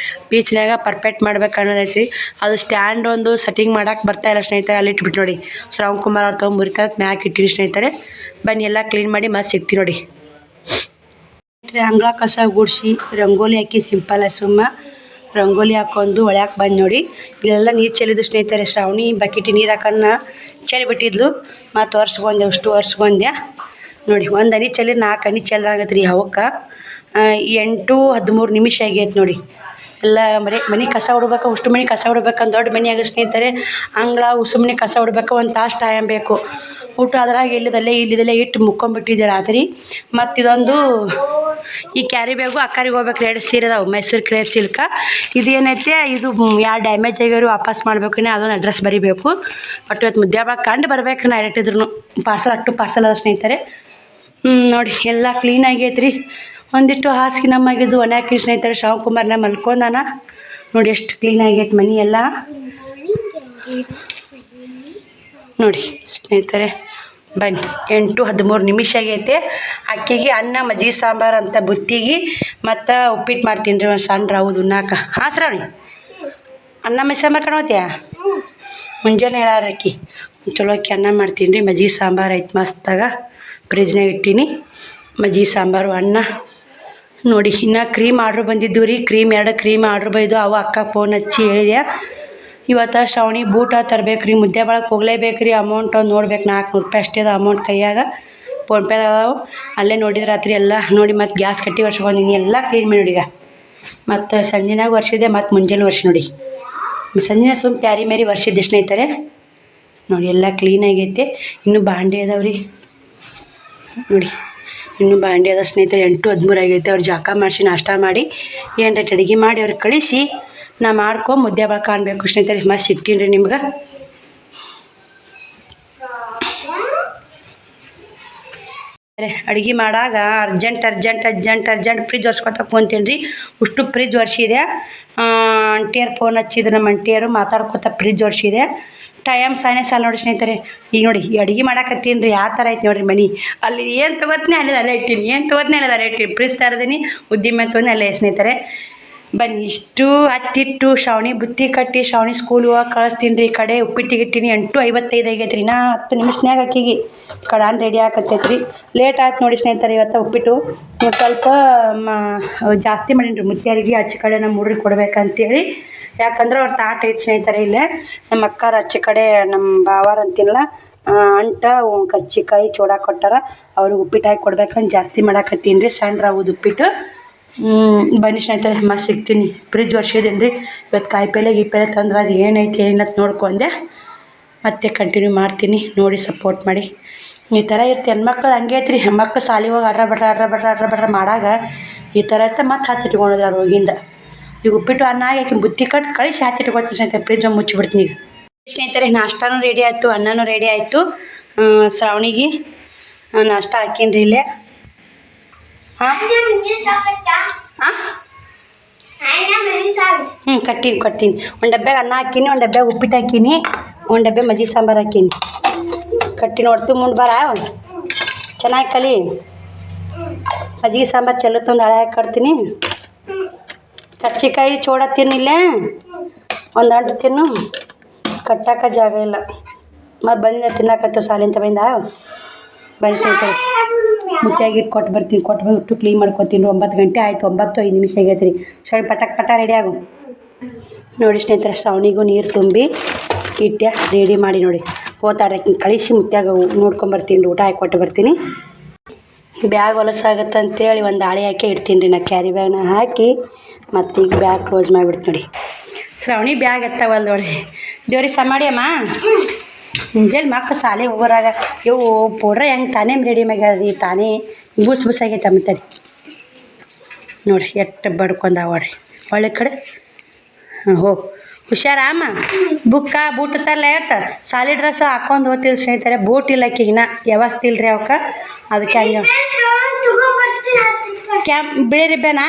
ಬೀಚ್ನಾಗ ಪರ್ಫೆಕ್ಟ್ ಮಾಡ್ಬೇಕು ಅನ್ನೋದೈತಿ ಅದು ಸ್ಟ್ಯಾಂಡ್ ಒಂದು ಸೆಟ್ಟಿಂಗ್ ಮಾಡೋಕೆ ಬರ್ತಾಯಿಲ್ಲ ಸ್ನೇಹಿತರೆ ಅಲ್ಲಿ ಇಟ್ಬಿಟ್ಟು ನೋಡಿ ಶ್ರವಣ್ ಕುಮಾರ್ ಅವ್ರು ತೊಗೊಂಬರಿತಾರೆ ಮ್ಯಾಕ್ ಇಟ್ಟಿರಿ ಸ್ನೇಹಿತರೆ ಬನ್ನಿ ಎಲ್ಲ ಕ್ಲೀನ್ ಮಾಡಿ ಮತ್ತೆ ಸಿಗ್ತೀವಿ ನೋಡಿ ಅಂಗಳ ಕಸ ಗುಡಿಸಿ ರಂಗೋಲಿ ಹಾಕಿ ಸಿಂಪಲ್ ಸುಮ್ಮ ರಂಗೋಲಿ ಹಾಕೊಂಡು ಒಳ್ಯಾಕೆ ಬಂದು ನೋಡಿ ಇಲ್ಲೆಲ್ಲ ನೀರು ಚೆಲ್ಲಿದ್ದು ಸ್ನೇಹಿತರೆ ಶ್ರಾವಣಿ ಬಕೆಟ್ ನೀರು ಹಾಕನ್ನ ಚೆಲ್ಲಿ ಬಿಟ್ಟಿದ್ಲು ಮತ್ತು ವರ್ಷಗೊಂದೆ ನೋಡಿ ಒಂದು ಹನಿ ಚೆಲ್ಲಿ 4 ಹನಿ ಚೆಲ್ಲಾಗತ್ತೆ ರೀ ಹವಕ್ಕೆ 8-13 ನಿಮಿಷ ಆಗೈತೆ ನೋಡಿ ಎಲ್ಲ ಮನೆ ಕಸ ಹೊಡ್ಬೇಕು ಉಷ್ಟು ಮನೆ ಕಸ ಹೊಡ್ಬೇಕಂತ ದೊಡ್ಡ ಮನೆ ಆಗ ಸ್ನೇಹಿತರೆ ಅಂಗಳ ಉಸುಮನೆ ಕಸ ಹೊಡ್ಬೇಕು ಒಂದು ತಾಸು ಟೈಮ್ ಬೇಕು ಊಟ ಅದ್ರಾಗ ಇಲ್ಲಿದಲ್ಲೇ ಇಟ್ಟು ಮುಕ್ಕೊಂಬಿಟ್ಟಿದ್ದೆ ರಾತ್ರಿ ಮತ್ತು ಇದೊಂದು ಈ ಕ್ಯಾರಿ ಬ್ಯಾಗು ಅಕ್ಕಾರಿಗೆ ಹೋಗ್ಬೇಕು 2 ಸೀರೆ ಅದಾವೆ ಮೈಸೂರು ಕ್ರೇಪ್ ಸಿಲ್ಕ ಇದೇನೈತೆ ಇದು ಯಾರು ಡ್ಯಾಮೇಜ್ ಆಗ್ಯಾರು ವಾಪಸ್ ಮಾಡ್ಬೇಕು ಅದೊಂದು ಅಡ್ರೆಸ್ ಬರೀಬೇಕು ಒಟ್ಟು ಇವತ್ತು ಮುದ್ದೆ ಕಂಡು ಬರ್ಬೇಕು ನಾ ಇಟ್ಟಿದ್ರು ಪಾರ್ಸಲ್ ಅದ ಸ್ನೇಹಿತರೆ ನೋಡಿ ಎಲ್ಲ ಕ್ಲೀನ್ ಆಗೈತೆ ರೀ ಒಂದಿಟ್ಟು ಹಾಸಿಗೆ ನಮ್ಮಾಗಿದ್ದು ಒಣಾಕಿ ಸ್ನೇಹಿತರೆ ಶ್ರವಣ್ ಕುಮಾರ್ನ ಮಲ್ಕೊಂಡಾನ ನೋಡಿ ಎಷ್ಟು ಕ್ಲೀನ್ ಆಗೈತೆ ಮನೆ ಎಲ್ಲ ನೋಡಿ ಸ್ನೇಹಿತರೆ ಬನ್ನಿ 8-13 ನಿಮಿಷ ಆಗೈತೆ ಅಕ್ಕಿಗೆ ಅನ್ನ ಮಜ್ಜಿಗೆ ಸಾಂಬಾರು ಅಂತ ಬುತ್ತಿಗೆ ಮತ್ತು ಉಪ್ಪಿಟ್ಟು ಮಾಡ್ತೀನಿ ರೀ ಒಂದು ಸಣ್ಣ ರೌದು ಉಣ್ಣಾಕ ಹಾಂ ಶ್ರಾವಣಿ ಅನ್ನ ಮಜ್ಜಿಗೆ ಸಾಂಬಾರು ಕಾಣೋತ್ಯಾ ಮುಂಜಾನೆ ಹೇಳಾರ ಅಕ್ಕಿ ಚಲೋ ಅಕ್ಕಿ ಅನ್ನ ಮಾಡ್ತೀನಿ ರೀ ಮಜ್ಜಿಗೆ ಸಾಂಬಾರು ಐತೆ ಮಸ್ತಾಗ ಫ್ರಿಜ್ನಾಗ ಇಟ್ಟೀನಿ ಮಜ್ಜಿಗೆ ಸಾಂಬಾರು ಅನ್ನ ನೋಡಿ ಇನ್ನು ಕ್ರೀಮ್ ಆರ್ಡ್ರ್ ಬಂದಿದ್ದು ರೀ 2 ಕ್ರೀಮ್ ಆರ್ಡ್ರ್ ಬಂದಿದ್ದು ಅವ ಅಕ್ಕ ಫೋನ್ ಹಚ್ಚಿ ಹೇಳಿದೆ ಇವತ್ತು ಶ್ರಾವಣಿ ಬೂಟ ತರಬೇಕು ರೀ ಮುದ್ದೆ ಬಳಕ್ಕೆ ಹೋಗ್ಲೇಬೇಕು ರೀ ಅಮೌಂಟ್ ಒಂದು ನೋಡ್ಬೇಕು 400 ರೂಪಾಯಿ ಅಷ್ಟೇ ಅದ ಅಮೌಂಟ್ ಕೈಯಾಗ ಫೋನ್ಪೇ ಅದಾವೆ ಅಲ್ಲೇ ನೋಡಿದ್ರೆ ರಾತ್ರಿ ಎಲ್ಲ ನೋಡಿ ಮತ್ತು ಗ್ಯಾಸ್ ಕಟ್ಟಿ ವರ್ಷಗೊಂಡಿನಿ ಎಲ್ಲ ಕ್ಲೀನ್ ಮಾಡಿ ನೋಡಿ ಈಗ ಮತ್ತು ಸಂಜೆನಾಗ ವರ್ಷಿದೆ ಮತ್ತು ಮುಂಜಾನೆ ವರ್ಷ ನೋಡಿ ಸಂಜೆನ ತುಂಬ ತ್ಯಾರಿ ಮೇರಿ ವರ್ಷಿದ್ದೆ ಸ್ನೇಹಿತರೆ ನೋಡಿ ಎಲ್ಲ ಕ್ಲೀನ್ ಆಗೈತೆ ಇನ್ನೂ ಬಾಂಡೆ ಅದಾವೆ ರೀ ನೋಡಿ ಇನ್ನೂ ಬಾಂಡೆ ಅದ ಸ್ನೇಹಿತರೆ 8-13 ಆಗೈತೆ ಅವ್ರು ಜಾಕ ಮಾಡಿಸಿ ನಾಷ್ಟ ಮಾಡಿ ಏನು ರೇಟ್ ಅಡುಗೆ ಮಾಡಿ ಅವ್ರಿಗೆ ಕಳಿಸಿ ನಾ ಮುದ್ದೆ ಬಳಕ ಅನ್ಬೇಕು ಸ್ನೇಹಿತರೆ ಮತ್ತೆ ಸಿಗ್ತೀನಿ ರೀ ನಿಮ್ಗೆ ಅಡುಗೆ ಮಾಡಾಗ ಅರ್ಜೆಂಟ್ ಫ್ರಿಜ್ ಒರ್ಸ್ಕೊತ ಕುಂತೀನಿ ರೀ ಅಷ್ಟು ಫ್ರಿಜ್ ಒರ್ಸಿದೆ ಅಂಟಿಯರು ಫೋನ್ ಹಚ್ಚಿದ್ರು ನಮ್ಮ ಅಂಟಿಯರು ಮಾತಾಡ್ಕೊತ ಫ್ರಿಜ್ ಒರ್ಸಿದೆ ಟೈಮ್ ಸಾಲ ನೋಡಿ ಸ್ನೇಹಿತರೆ ಈಗ ನೋಡಿ ಈ ಅಡುಗೆ ಮಾಡಾಕತ್ತೀನಿ ರೀ ಯಾವ ಥರ ಐತೆ ನೋಡಿರಿ ಮನೆ ಅಲ್ಲಿ ಏನು ತೊಗೋತೀನಿ ಅಲ್ಲೇ ಇಟ್ಟೀನಿ ಫ್ರಿಜ್ ತರದೀನಿ ಉದ್ದಿಮೆ ತೊಗೊಂಡು ಅಲ್ಲೇ ಸ್ನೇಹಿತರೆ ಬನ್ನಿ ಇಷ್ಟು ಹತ್ತಿಟ್ಟು ಶ್ರಾವಣಿ ಬುತ್ತಿ ಕಟ್ಟಿ ಶ್ರಾವಣಿ ಸ್ಕೂಲ್ ಹೋಗಿ ಕಳಿಸ್ತೀನಿ ರೀ ಈ ಕಡೆ ಉಪ್ಪಿಟ್ಟಿಗೆ ಇಟ್ಟೀನಿ 8:55 ಆಗೈತೆ ರೀ ನಾ 10 ನಿಮಿಷನ್ಯಾಗ ಅಕ್ಕಿಗೆ ಕಡಾನ್ ರೆಡಿ ಆಕತ್ತೈತೆ ರೀ ಲೇಟ್ ಆಯ್ತು ನೋಡಿ ಸ್ನೇಹಿತರೆ ಇವತ್ತು ಉಪ್ಪಿಟ್ಟು ಸ್ವಲ್ಪ ಜಾಸ್ತಿ ಮಾಡೀನಿ ರೀ ಮುತ್ಯಾರಿಗೆ ಆಚೆ ಕಡೆ ನಮ್ಮ ಹುಡ್ರಿಗೆ ಕೊಡ್ಬೇಕಂತೇಳಿ ಯಾಕಂದ್ರೆ ಅವ್ರ ತಾಟ ಐತೆ ಸ್ನೇಹಿತರೆ ಇಲ್ಲೇ ನಮ್ಮ ಅಕ್ಕಾರ ಆಚೆ ಕಡೆ ನಮ್ಮ ಬಾವಾರ ಅಂತಿಲ್ಲ ಅಂಟ ಕಜ್ಜಿಕಾಯಿ ಚೂಡ ಕೊಟ್ಟಾರ ಅವ್ರಿಗೆ ಉಪ್ಪಿಟ್ಟು ಹಾಕಿ ಕೊಡ್ಬೇಕಂತ ಜಾಸ್ತಿ ಮಾಡಾಕತ್ತೀನಿ ರೀ ಸಣ್ಣ ರವ್ವದು ಉಪ್ಪಿಟ್ಟು ಬನ್ನಿ ಸ್ನೇಹಿತರೆ ಮತ್ತೆ ಸಿಗ್ತೀನಿ ಫ್ರಿಜ್ ಒರ್ಸಿದ್ದೀನಿ ರೀ ಇವತ್ತು ಕಾಯಿಪಲ್ಲೆ ತಂದ್ರೆ ಅದು ಏನೈತಿ ಏನಂತ ನೋಡ್ಕೊಂಡೆ ಮತ್ತೆ ಕಂಟಿನ್ಯೂ ಮಾಡ್ತೀನಿ ನೋಡಿ ಸಪೋರ್ಟ್ ಮಾಡಿ ಈ ಥರ ಇರ್ತಿ ಹೆಣ್ಮಕ್ಳು ಹಂಗೆ ಐತ್ರಿ ಹೆಣ್ಮಕ್ಳು ಸಾಲಿಗೆ ಹೋಗಿ ಅಡ್ರ ಬಡ್ರ ಮಾಡಾಗ ಈ ಥರ ಇರ್ತ ಮತ್ತೆ ಹತ್ತಿಟ್ಕೊಂಡಿದ್ರು ಅವ್ರು ಹೋಗಿಂದ ಈಗ ಉಪ್ಪಿಟ್ಟು ಅನ್ನ ಆಗಿ ಬುತ್ತಿ ಕಟ್ಟು ಕಳಿಸಿ ಹಾಕಿಟ್ಕೊತೀನಿ ಸ್ನೇಹಿತರೆ. ಫ್ರಿಜ್ ಮುಚ್ಚಿಬಿಡ್ತೀನಿ ಈಗ. ಸ್ನೇಹಿತರೆ ನಾಷ್ಟಾನು ರೆಡಿ ಆಯಿತು, ಅನ್ನನೂ ರೆಡಿ ಆಯಿತು. ಶ್ರಾವಣಿಗೆ ನಾಷ್ಟ ಹಾಕೀನಿ ಇಲ್ಲೇ. ಹಾಂ ಹಾಂ ಕಟ್ಟೀನಿ. ಒಂದು ಡಬ್ಬ್ಯಾಗ ಅನ್ನ ಹಾಕೀನಿ, ಒಂದು ಡಬ್ಬ್ಯಾಗ ಉಪ್ಪಿಟ್ಟು ಹಾಕೀನಿ, ಒಂದು ಡಬ್ಬೆ ಮಜ್ಜಿಗೆ ಸಾಂಬಾರು ಹಾಕೀನಿ. ಕಟ್ಟಿ ನೋಡ್ತೀವಿ ಮುಂದೆ ಬರ ಚೆನ್ನಾಗಿ ಕಲಿ. ಮಜ್ಜಿಗೆ ಸಾಂಬಾರು ಚೆಲ್ಲತ್ತೊಂದು ಹಳೆ ಹಾಕಿ ಕಟ್ತೀನಿ. ಕರ್ಚಿಕಾಯಿ ಚೋಡ ತಿನ್ನಿಲ್ಲೇ ಒಂದು ಅಂಟು ತಿನ್ನು. ಕಟ್ಟಕ್ಕೆ ಜಾಗ ಇಲ್ಲ. ಮತ್ತು ಬಂದ ತಿನ್ನಕತ್ತು ಸಾಲಿಂತ ಬಂದ ಬನ್ನಿ ಸ್ನೇಹಿತರೆ. ಮುಟ್ಟಿಯಾಗಿ ಕೊಟ್ಟು ಬರ್ತೀನಿ. ಕೊಟ್ಟು ಬಂದು ಕ್ಲೀನ್ ಮಾಡ್ಕೊತೀನಿ. 9 ಗಂಟೆ ಆಯಿತು. 9:05 ಆಗೈತೆ ರೀ. ಸಣ್ಣ ಪಟ ರೆಡಿ ಆಗು ನೋಡಿ ಸ್ನೇಹಿತರೆ. ಶ್ರಾವಣಿಗೂ ನೀರು ತುಂಬಿ ಇಟ್ಟೆ ರೆಡಿ ಮಾಡಿ ನೋಡಿ. ಹೋತಾಡಕ್ಕೆ ಕಳಿಸಿ ಮುತ್ಯಾಗ ನೋಡ್ಕೊಂಬರ್ತೀನಿ. ಊಟ ಹಾಕಿ ಕೊಟ್ಟು ಬರ್ತೀನಿ. ಬ್ಯಾಗ್ ಹೊಲಸಾಗತ್ತೆ ಅಂತೇಳಿ ಒಂದು ಹಾಳೆ ಹಾಕಿ ಇಡ್ತೀನಿ ರೀ. ನಾ ಕ್ಯಾರಿ ಬ್ಯಾಗ್ನ ಹಾಕಿ ಮತ್ತು ಈಗ ಬ್ಯಾಗ್ ಕ್ಲೋಸ್ ಮಾಡಿಬಿಡ್ತೀನಿ ನೋಡಿ. ಶ್ರಾವಣಿ ಬ್ಯಾಗ್ ಎತ್ತವಲ್ಲ ನೋಡಿ. ದೇವ್ರಿಗೆ ಸಮಾಡಿ ಅಮ್ಮ ಮುಂಜಾನೆ ಮಕ್ಕಳು ಶಾಲೆಗೆ ಹೋಗೋರಾಗ ಇವು ಪೌಡ್ರ ಹೆಂಗೆ ತಾನೇ ರೆಡಿ ಮಾಡ್ಯಾಳ್ರಿ. ತಾನೇ ಬುಸ್ ಆಗೈತೆ ಅಮ್ಮತ್ತಡಿ ನೋಡಿ. ಎಷ್ಟು ಬಡ್ಕೊಂಡಾವಡ್ರಿ ಒಳ್ಳೆ ಕಡೆ. ಹೋಗಿ ಹುಷಾರಮ್ಮ. ಬೂಟ್ ತರಲ್ಲ ಇವತ್ತು ಶಾಲೆ ಡ್ರೆಸ್ ಹಾಕೊಂಡು ಹೋಗ್ತಿದ್ರು ಸ್ನೇಹಿತರೆ. ಬೂಟ್ ಇಲ್ಲ ಆಕಿಗಿನ ವ್ಯವಸ್ಥೆ ಇಲ್ರಿ ಅವಕ್ಕೆ. ಅದಕ್ಕೆ ಹಂಗೆ ಬಿಳಿ ರಿಬ್ಬನಾ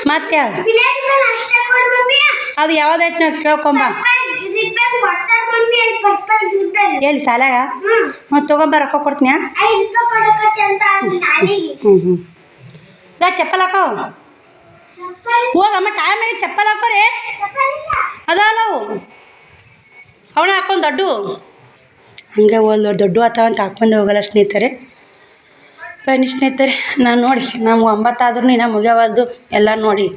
ಮತ್ತೆ ಅದು ಯಾವುದೈತೆ ನಾವು ಕೇಳ್ಕೊಂಬ. ಎಲ್ಲಿ ಶಾಲ್ಯಾಗ ಮತ್ತು ತೊಗೊಂಬ ರೊಕ್ಕ ಕೊಡ್ತೀನಿ. ಚಪ್ಪಲ್ ಹಾಕೋ ಹೋಗಮ್ಮ. ಟೈಮ್ ಆಗಿ ಚಪ್ಪಲ್ ಹಾಕೋರಿ ಅದಲ್ಲವು ಅವನ ಹಾಕೊಂಡು ದೊಡ್ಡ ಹಂಗೆ ಒಂದು ದೊಡ್ಡ ಆತಾವ ಅಂತ ಹಾಕ್ಕೊಂಡು ಹೋಗಲ್ಲ ಸ್ನೇಹಿತರೆ. ಬನ್ನಿ ಸ್ನೇಹಿತರೆ. ನಾನು ನೋಡಿ ನಾವು 9 ಆದ್ರೂ ಇನ್ನೂ ಮುಗಿಯವಲ್ದು. ಎಲ್ಲ ನೋಡಿ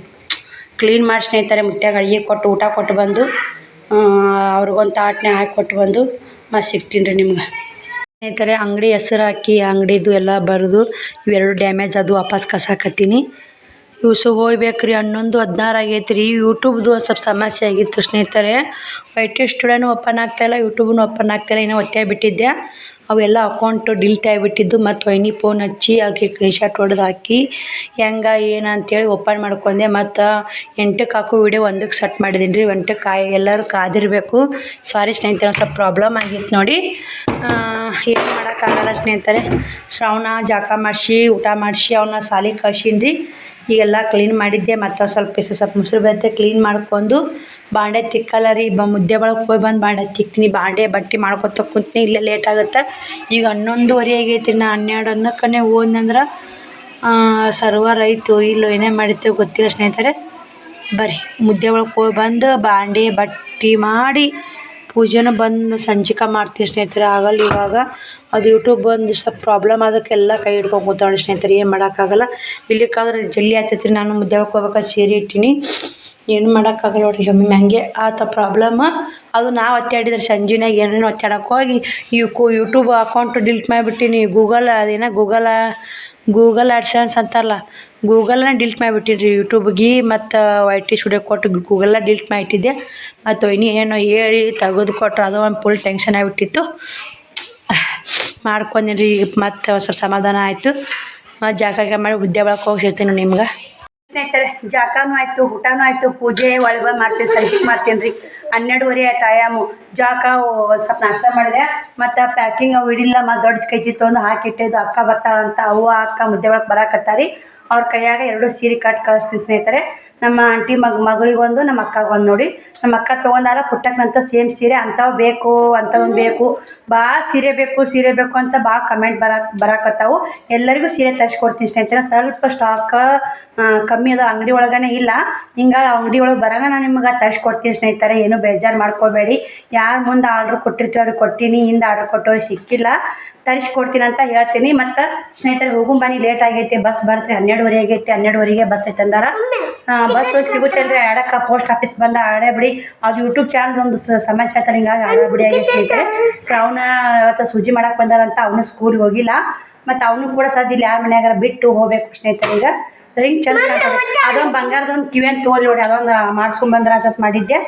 ಕ್ಲೀನ್ ಮಾಡಿ ಸ್ನೇಹಿತರೆ. ಮುತ್ಯಾಗ ಅಡುಗೆ ಕೊಟ್ಟು ಊಟ ಕೊಟ್ಟು ಬಂದು ಅವ್ರಿಗೊಂದು ತಾಟ್ನೆ ಹಾಕಿ ಕೊಟ್ಟು ಬಂದು ಮತ್ತೆ ಸಿಗ್ತೀನಿ ರೀ ನಿಮ್ಗೆ ಸ್ನೇಹಿತರೆ. ಅಂಗಡಿ ಹೆಸರು ಹಾಕಿ ಅಂಗಡಿದು ಎಲ್ಲ ಬರೆದು ಇವೆರಡು ಡ್ಯಾಮೇಜ್ ಅದು ವಾಪಸ್ ಕಸಾಕತ್ತೀನಿ. ಇವು ಹೋಗ್ಬೇಕು ರೀ. 11:16 ಆಗೈತೆ ರೀ. ಯೂಟ್ಯೂಬ್ದು ಒಂದು ಸ್ವಲ್ಪ ಸಮಸ್ಯೆ ಆಗಿತ್ತು ಸ್ನೇಹಿತರೆ. ವೈಟಿ ಸ್ಟುಡಿಯೋನು ಓಪನ್ ಆಗ್ತಾಯಿಲ್ಲ, ಯೂಟ್ಯೂಬ್ನು ಓಪನ್ ಆಗ್ತಾಯಿಲ್ಲ. ಇನ್ನೂ ಒತ್ತೆ ಬಿಟ್ಟಿದ್ದೆ. ಅವೆಲ್ಲ ಅಕೌಂಟು ಡಿಲೀಟ್ ಆಗಿಬಿಟ್ಟಿದ್ದು. ಮತ್ತು ವೈನಿ ಫೋನ್ ಹಚ್ಚಿ ಆಕೆ ಸ್ಕ್ರೀನ್ಶಾಟ್ ಹೊಡೆದು ಹಾಕಿ ಹೆಂಗೆ ಏನು ಅಂತೇಳಿ ಓಪನ್ ಮಾಡ್ಕೊಂಡೆ. ಮತ್ತು 8ಕ್ಕೆ ಹಾಕೋ ವೀಡಿಯೋ 1ಕ್ಕೆ ಸೆಟ್ ಮಾಡಿದ್ದೀನಿ ರೀ. 1ಕ್ಕೆ ಎಲ್ಲರೂ ಕಾದಿರಬೇಕು. ಸಾರಿ ಸ್ನೇಹಿತರೆ, ಒಂದು ಸ್ವಲ್ಪ ಪ್ರಾಬ್ಲಮ್ ಆಗಿತ್ತು ನೋಡಿ. ಏನು ಮಾಡೋಕ್ಕಾಗಲ್ಲ ಸ್ನೇಹಿತರೆ. ಶ್ರಾವಣ ಜಾಕ ಮಾಡಿಸಿ ಊಟ ಮಾಡಿಸಿ ಅವನ್ನ ಸಾಲಿಗೆ ಕಳ್ಸೀನಿ ರೀ. ಈಗೆಲ್ಲ ಕ್ಲೀನ್ ಮಾಡಿದ್ದೆ. ಮತ್ತು ಸ್ವಲ್ಪ ಮೊಸರು ಬೆತ್ತೆ ಕ್ಲೀನ್ ಮಾಡ್ಕೊಂಡು ಬಾಂಡೆ ತಿಕ್ಕಲ್ಲ ರೀ. ಮುದ್ದೆ ಒಳಗೆ ಹೋಗಿ ಬಂದು ಬಾಂಡೆ ತಿಕ್ತೀನಿ. ಬಾಂಡೆ ಬಟ್ಟೆ ಮಾಡ್ಕೊತ ಕುಂತೀನಿ. ಇಲ್ಲೇ ಲೇಟ್ ಆಗುತ್ತೆ. ಈಗ 11:15 ಆಗೈತಿ. ನಾ 12 ಅನ್ನಕ್ಕನೇ ಹೋದ್ನಂದ್ರೆ ಸರ್ವರ್ ಆಯಿತು ಇಲ್ಲೋ ಏನೇ ಮಾಡಿರ್ತೇವೆ ಗೊತ್ತಿಲ್ಲ ಸ್ನೇಹಿತರೆ. ಬರ್ರಿ ಮುದ್ದೆ ಒಳಗೆ ಹೋಗಿ ಬಂದು ಬಾಂಡೆ ಬಟ್ಟೆ ಮಾಡಿ ಪೂಜೆನೂ ಬಂದು ಸಂಜಿಕೆ ಮಾಡ್ತೀವಿ ಸ್ನೇಹಿತರೆ. ಆಗಲ್ಲ ಇವಾಗ ಅದು ಯೂಟ್ಯೂಬ್ ಒಂದು ಸ್ವಲ್ಪ ಪ್ರಾಬ್ಲಮ್ ಅದಕ್ಕೆಲ್ಲ ಕೈ ಹಿಡ್ಕೊಂಡು ಕೂತಾಳೆ ಸ್ನೇಹಿತರೆ. ಏನು ಮಾಡೋಕ್ಕಾಗಲ್ಲ. ಇಲ್ಲಿಕ್ಕಾದ್ರೆ ಜಲ್ದಿ ಆಗ್ತೈತಿ. ನಾನು ಮುದ್ದೆ ಒಳಗೆ ಹೋಗ್ಬೇಕಾದ್ರೆ ಸೀರೆ ಇಟ್ಟೀನಿ. ಏನು ಮಾಡೋಕ್ಕಾಗಲ್ಲ ನೋಡಿರಿ. ಒಮ್ಮೆ ಹಂಗೆ ಆತ ಪ್ರಾಬ್ಲಮ್. ಅದು ನಾವು ಒತ್ತಾಡಿದ್ರೆ ಸಂಜೆನಾಗ ಏನೇನು ಒತ್ತಾಡಕ್ಕೆ ಹೋಗಿ ಯೂಟ್ಯೂಬ್ ಅಕೌಂಟು ಡಿಲೀಟ್ ಮಾಡಿಬಿಟ್ಟಿನಿ. ಅದೇನೋ ಗೂಗಲ್ ಆಡ್ಸೆನ್ಸ್ ಅಂತಾರಲ್ಲ, ಗೂಗಲ್ನ ಡಿಲೀಟ್ ಮಾಡಿಬಿಟ್ಟಿದ್ರಿ ಯೂಟ್ಯೂಬ್ಗೆ. ಮತ್ತು ವೈಟಿ ಸ್ಟುಡಿಯೋ ಕೊಟ್ಟು ಗೂಗಲ್ನ ಡಿಲೀಟ್ ಮಾಡಿಟ್ಟಿದ್ದೆ. ಮತ್ತು ಏನೋ ಹೇಳಿ ತೆಗೆದು ಕೊಟ್ರು. ಅದು ಒಂದು ಫುಲ್ ಟೆನ್ಷನ್ ಆಗಿಬಿಟ್ಟಿತ್ತು. ಮಾಡ್ಕೊಂಡೀನಿ ರೀ. ಮತ್ತು ಸ್ವಲ್ಪ ಸಮಾಧಾನ ಆಯಿತು. ಮತ್ತು ಜಾಕಾಗ ಮಾಡಿ ಹುದ್ದೆ ಒಳಗೆ ಹೋಗಿ ಸಿಗ್ತೀನಿ ನಿಮ್ಗೆ ಸ್ನೇಹಿತರೆ. ಜಾಕಾನೂ ಆಯಿತು, ಊಟನೂ ಆಯಿತು, ಪೂಜೆ ಒಳಗೆ ಮಾಡ್ತೀನಿ, ಸಂಜೆ ಮಾಡ್ತೀನಿ ರೀ. 12:30 ಟೈಮು. ಜಾಕ ಸ್ವಲ್ಪ ನಾಷ್ಟ ಮಾಡಿದೆ. ಮತ್ತು ಪ್ಯಾಕಿಂಗ್ ಅವು ಇಡಿಲ್ಲ. ಮತ್ತು ದೊಡ್ಡ ಕೈಜಿ ತೊಗೊಂಡು ಹಾಕಿಟ್ಟಿದ್ದು. ಅಕ್ಕ ಬರ್ತಾಳಂತ ಅವ್ವ ಅಕ್ಕ ಮುದ್ದೆ ಒಳಗೆ ಬರಾಕತ್ತಾರಿ. ಅವ್ರ ಕೈಯಾಗ 2 ಸೀರೆ ಕಟ್ಟಿ ಕಳಿಸ್ತೀನಿ ಸ್ನೇಹಿತರೆ. ನಮ್ಮ ಆಂಟಿ ಮಗಳಿಗೊಂದು, ನಮ್ಮ ಅಕ್ಕಗೊಂದು ನೋಡಿ. ನಮ್ಮ ಅಕ್ಕ ತೊಗೊಂಡಾರ ಪುಟ್ಟಕ್ಕಂತ ಸೇಮ್ ಸೀರೆ. ಅಂಥವು ಬೇಕು ಅಂಥವೊಂದು ಬೇಕು, ಭಾಳ ಸೀರೆ ಬೇಕು ಅಂತ ಭಾಳ ಕಮೆಂಟ್ ಬರಾಕತ್ತಾವು. ಎಲ್ಲರಿಗೂ ಸೀರೆ ತರಿಸ್ಕೊಡ್ತೀನಿ ಸ್ನೇಹಿತರೆ. ಸ್ವಲ್ಪ ಸ್ಟಾಕ್ ಕಮ್ಮಿ ಅದು ಅಂಗಡಿ ಒಳಗೇ ಇಲ್ಲ. ಹಿಂಗಾಗಿ ಅಂಗಡಿ ಒಳಗೆ ಬರೋಣ ನಾನು ನಿಮ್ಗೆ ತರಿಸ್ಕೊಡ್ತೀನಿ ಸ್ನೇಹಿತರೆ. ಏನೂ ಬೇಜಾರು ಮಾಡ್ಕೋಬೇಡಿ. ಯಾರು ಮುಂದೆ ಆರ್ಡ್ರ್ ಕೊಟ್ಟಿರ್ತೀವಿ ಅವ್ರಿಗೆ ಕೊಟ್ಟೀನಿ. ಹಿಂದೆ ಆರ್ಡ್ರ್ ಕೊಟ್ಟವ್ರಿಗೆ ಸಿಕ್ಕಿಲ್ಲ. ತರಿಸ್ಕೊಡ್ತೀನಿ ಅಂತ ಹೇಳ್ತೀನಿ. ಮತ್ತು ಸ್ನೇಹಿತರೆ ಹೋಗು ಬನ್ನಿ. ಲೇಟ್ ಆಗೈತೆ. ಬಸ್ ಬರ್ತೀವಿ. 12:30 ಆಗೈತೆ. 12:30ಗೆ ಬಸ್ ಐತೆ ಅಂದಾರ. ಬಸ್ ಸಿಗುತ್ತೆ ಅಲ್ರಿ. ಆಡಕ್ಕೆ ಪೋಸ್ಟ್ ಆಫೀಸ್ ಬಂದ ಆಡೇ ಬಿಡಿ. ಅದು ಯೂಟ್ಯೂಬ್ ಚಾನಲ್ ಒಂದು ಸಮಸ್ಯೆ ಆಯ್ತಲ್ಲ. ಹಿಂಗಾಗಿ ಆಡೇ ಬಿಡಿ ಆಗೈತೆ ಸ್ನೇಹಿತರೆ. ಸೊ ಅವನ ಇವತ್ತು ಸೂಜಿ ಮಾಡಕ್ಕೆ ಬಂದಾರಂತ. ಅವನು ಸ್ಕೂಲಿಗೆ ಹೋಗಿಲ್ಲ. ಮತ್ತು ಅವನು ಕೂಡ ಸದ್ಯ ಇಲ್ಲಿ ಯಾರ ಮನ್ಯಾಗಾರ ಬಿಟ್ಟು ಹೋಗ್ಬೇಕು ಸ್ನೇಹಿತರೆ. ಈಗ ರಿಂಗ್ ಚಂದ ಕಾಣ್ತದೆ. ಅದೊಂದು ಬಂಗಾರದೊಂದು ಕಿವಿಯನ್ನು ತೊಗೊಳ್ಳಿ ನೋಡಿ. ಅದೊಂದು ಮಾಡಿಸ್ಕೊಂಬಂದ್ರೆ ಅಂತ ಮಾಡಿದ್ದೆ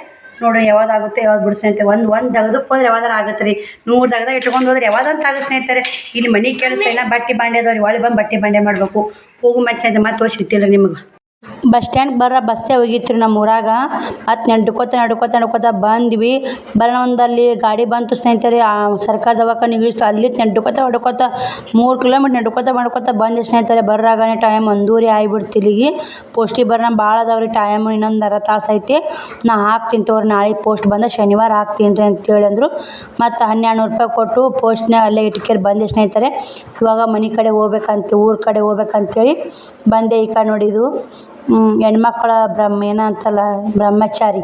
ನೋಡ್ರಿ. ಯಾವ್ದಾಗುತ್ತೆ ಯಾವ್ದು ಬಿಡು ಸ್ನೇಹಿತರೆ. ಒಂದು ತೆಗೆದಕ್ಕೆ ಹೋದ್ರೆ ಯಾವ್ದಾರು ಆಗುತ್ತೆ ರೀ. 100 ತೆಗ್ದಾಗ ಇಟ್ಕೊಂಡು ಹೋದ್ರೆ ಯಾವ್ದಂತ ಆಗುತ್ತೆ ಸ್ನೇಹಿತರೆ. ಇಲ್ಲಿ ಮನೆ ಕೆಲಸ ಇಲ್ಲ. ಬಟ್ಟೆ ಬಾಂಡೆ ಅದಾವ್ರಿ. ಒಳ್ಳೆ ಬಂದು ಬಟ್ಟೆ ಬಾಂಡೆ ಮಾಡಬೇಕು. ಹೋಗು ಮಾಡಿ ಸ್ನೇಹಿತರೆ. ಮತ್ತೆ ತೋರಿಸಿರ್ತಿಲ್ಲ ನಿಮಗೆ. ಬಸ್ ಸ್ಟ್ಯಾಂಡ್ ಬಸ್ಸೇ ಹೋಗಿತ್ತು ರೀ ನಮ್ಮ ಊರಾಗ. ಮತ್ತು ನಡ್ಕೋತ ಬಂದ್ವಿ. ಒಂದಲ್ಲಿ ಗಾಡಿ ಬಂತು ಸ್ನೇಹಿತರೆ, ಆ ಸರ್ಕಾರ ದವಾಖಾನೆ ಇಳಿಸ್ತು. ಅಲ್ಲಿ ಹೊಡ್ಕೋತ 3 ಕಿಲೋಮೀಟ್ರ್ ಮಾಡ್ಕೋತ ಬಂದೆ ಸ್ನೇಹಿತರೆ. ಬರೋರಾಗನೇ ಟೈಮ್ 1:30 ಆಗಿಬಿಡ್ತು. ಇಲ್ಲಿಗೆ ಪೋಸ್ಟಿಗೆ ಭಾಳ ಅದಾವ್ರಿ ಟೈಮ್, ಇನ್ನೊಂದು ಅರ್ಧ ತಾಸು ಐತಿ. ನಾ ಹಾಕ್ತೀನಿ ತಗೋರಿ, ನಾಳೆ ಪೋಸ್ಟ್ ಬಂದ ಶನಿವಾರ ಹಾಕ್ತೀನಿ ರೀ ಅಂತೇಳಿ ಅಂದರು. ಮತ್ತು 1200 ರೂಪಾಯಿ ಕೊಟ್ಟು ಪೋಸ್ಟ್ನಾಗ ಅಲ್ಲೇ ಇಟ್ಕೇರಿ ಬಂದೆ ಸ್ನೇಹಿತರೆ. ಇವಾಗ ಮನೆ ಕಡೆ ಊರ ಕಡೆ ಹೋಗ್ಬೇಕಂತೇಳಿ ಬಂದೆ. ಈ ಕಡೆ ನೋಡಿದು ಹೆಣ್ಮಕ್ಳ ಏನಂತಲ್ಲ ಬ್ರಹ್ಮಚಾರಿ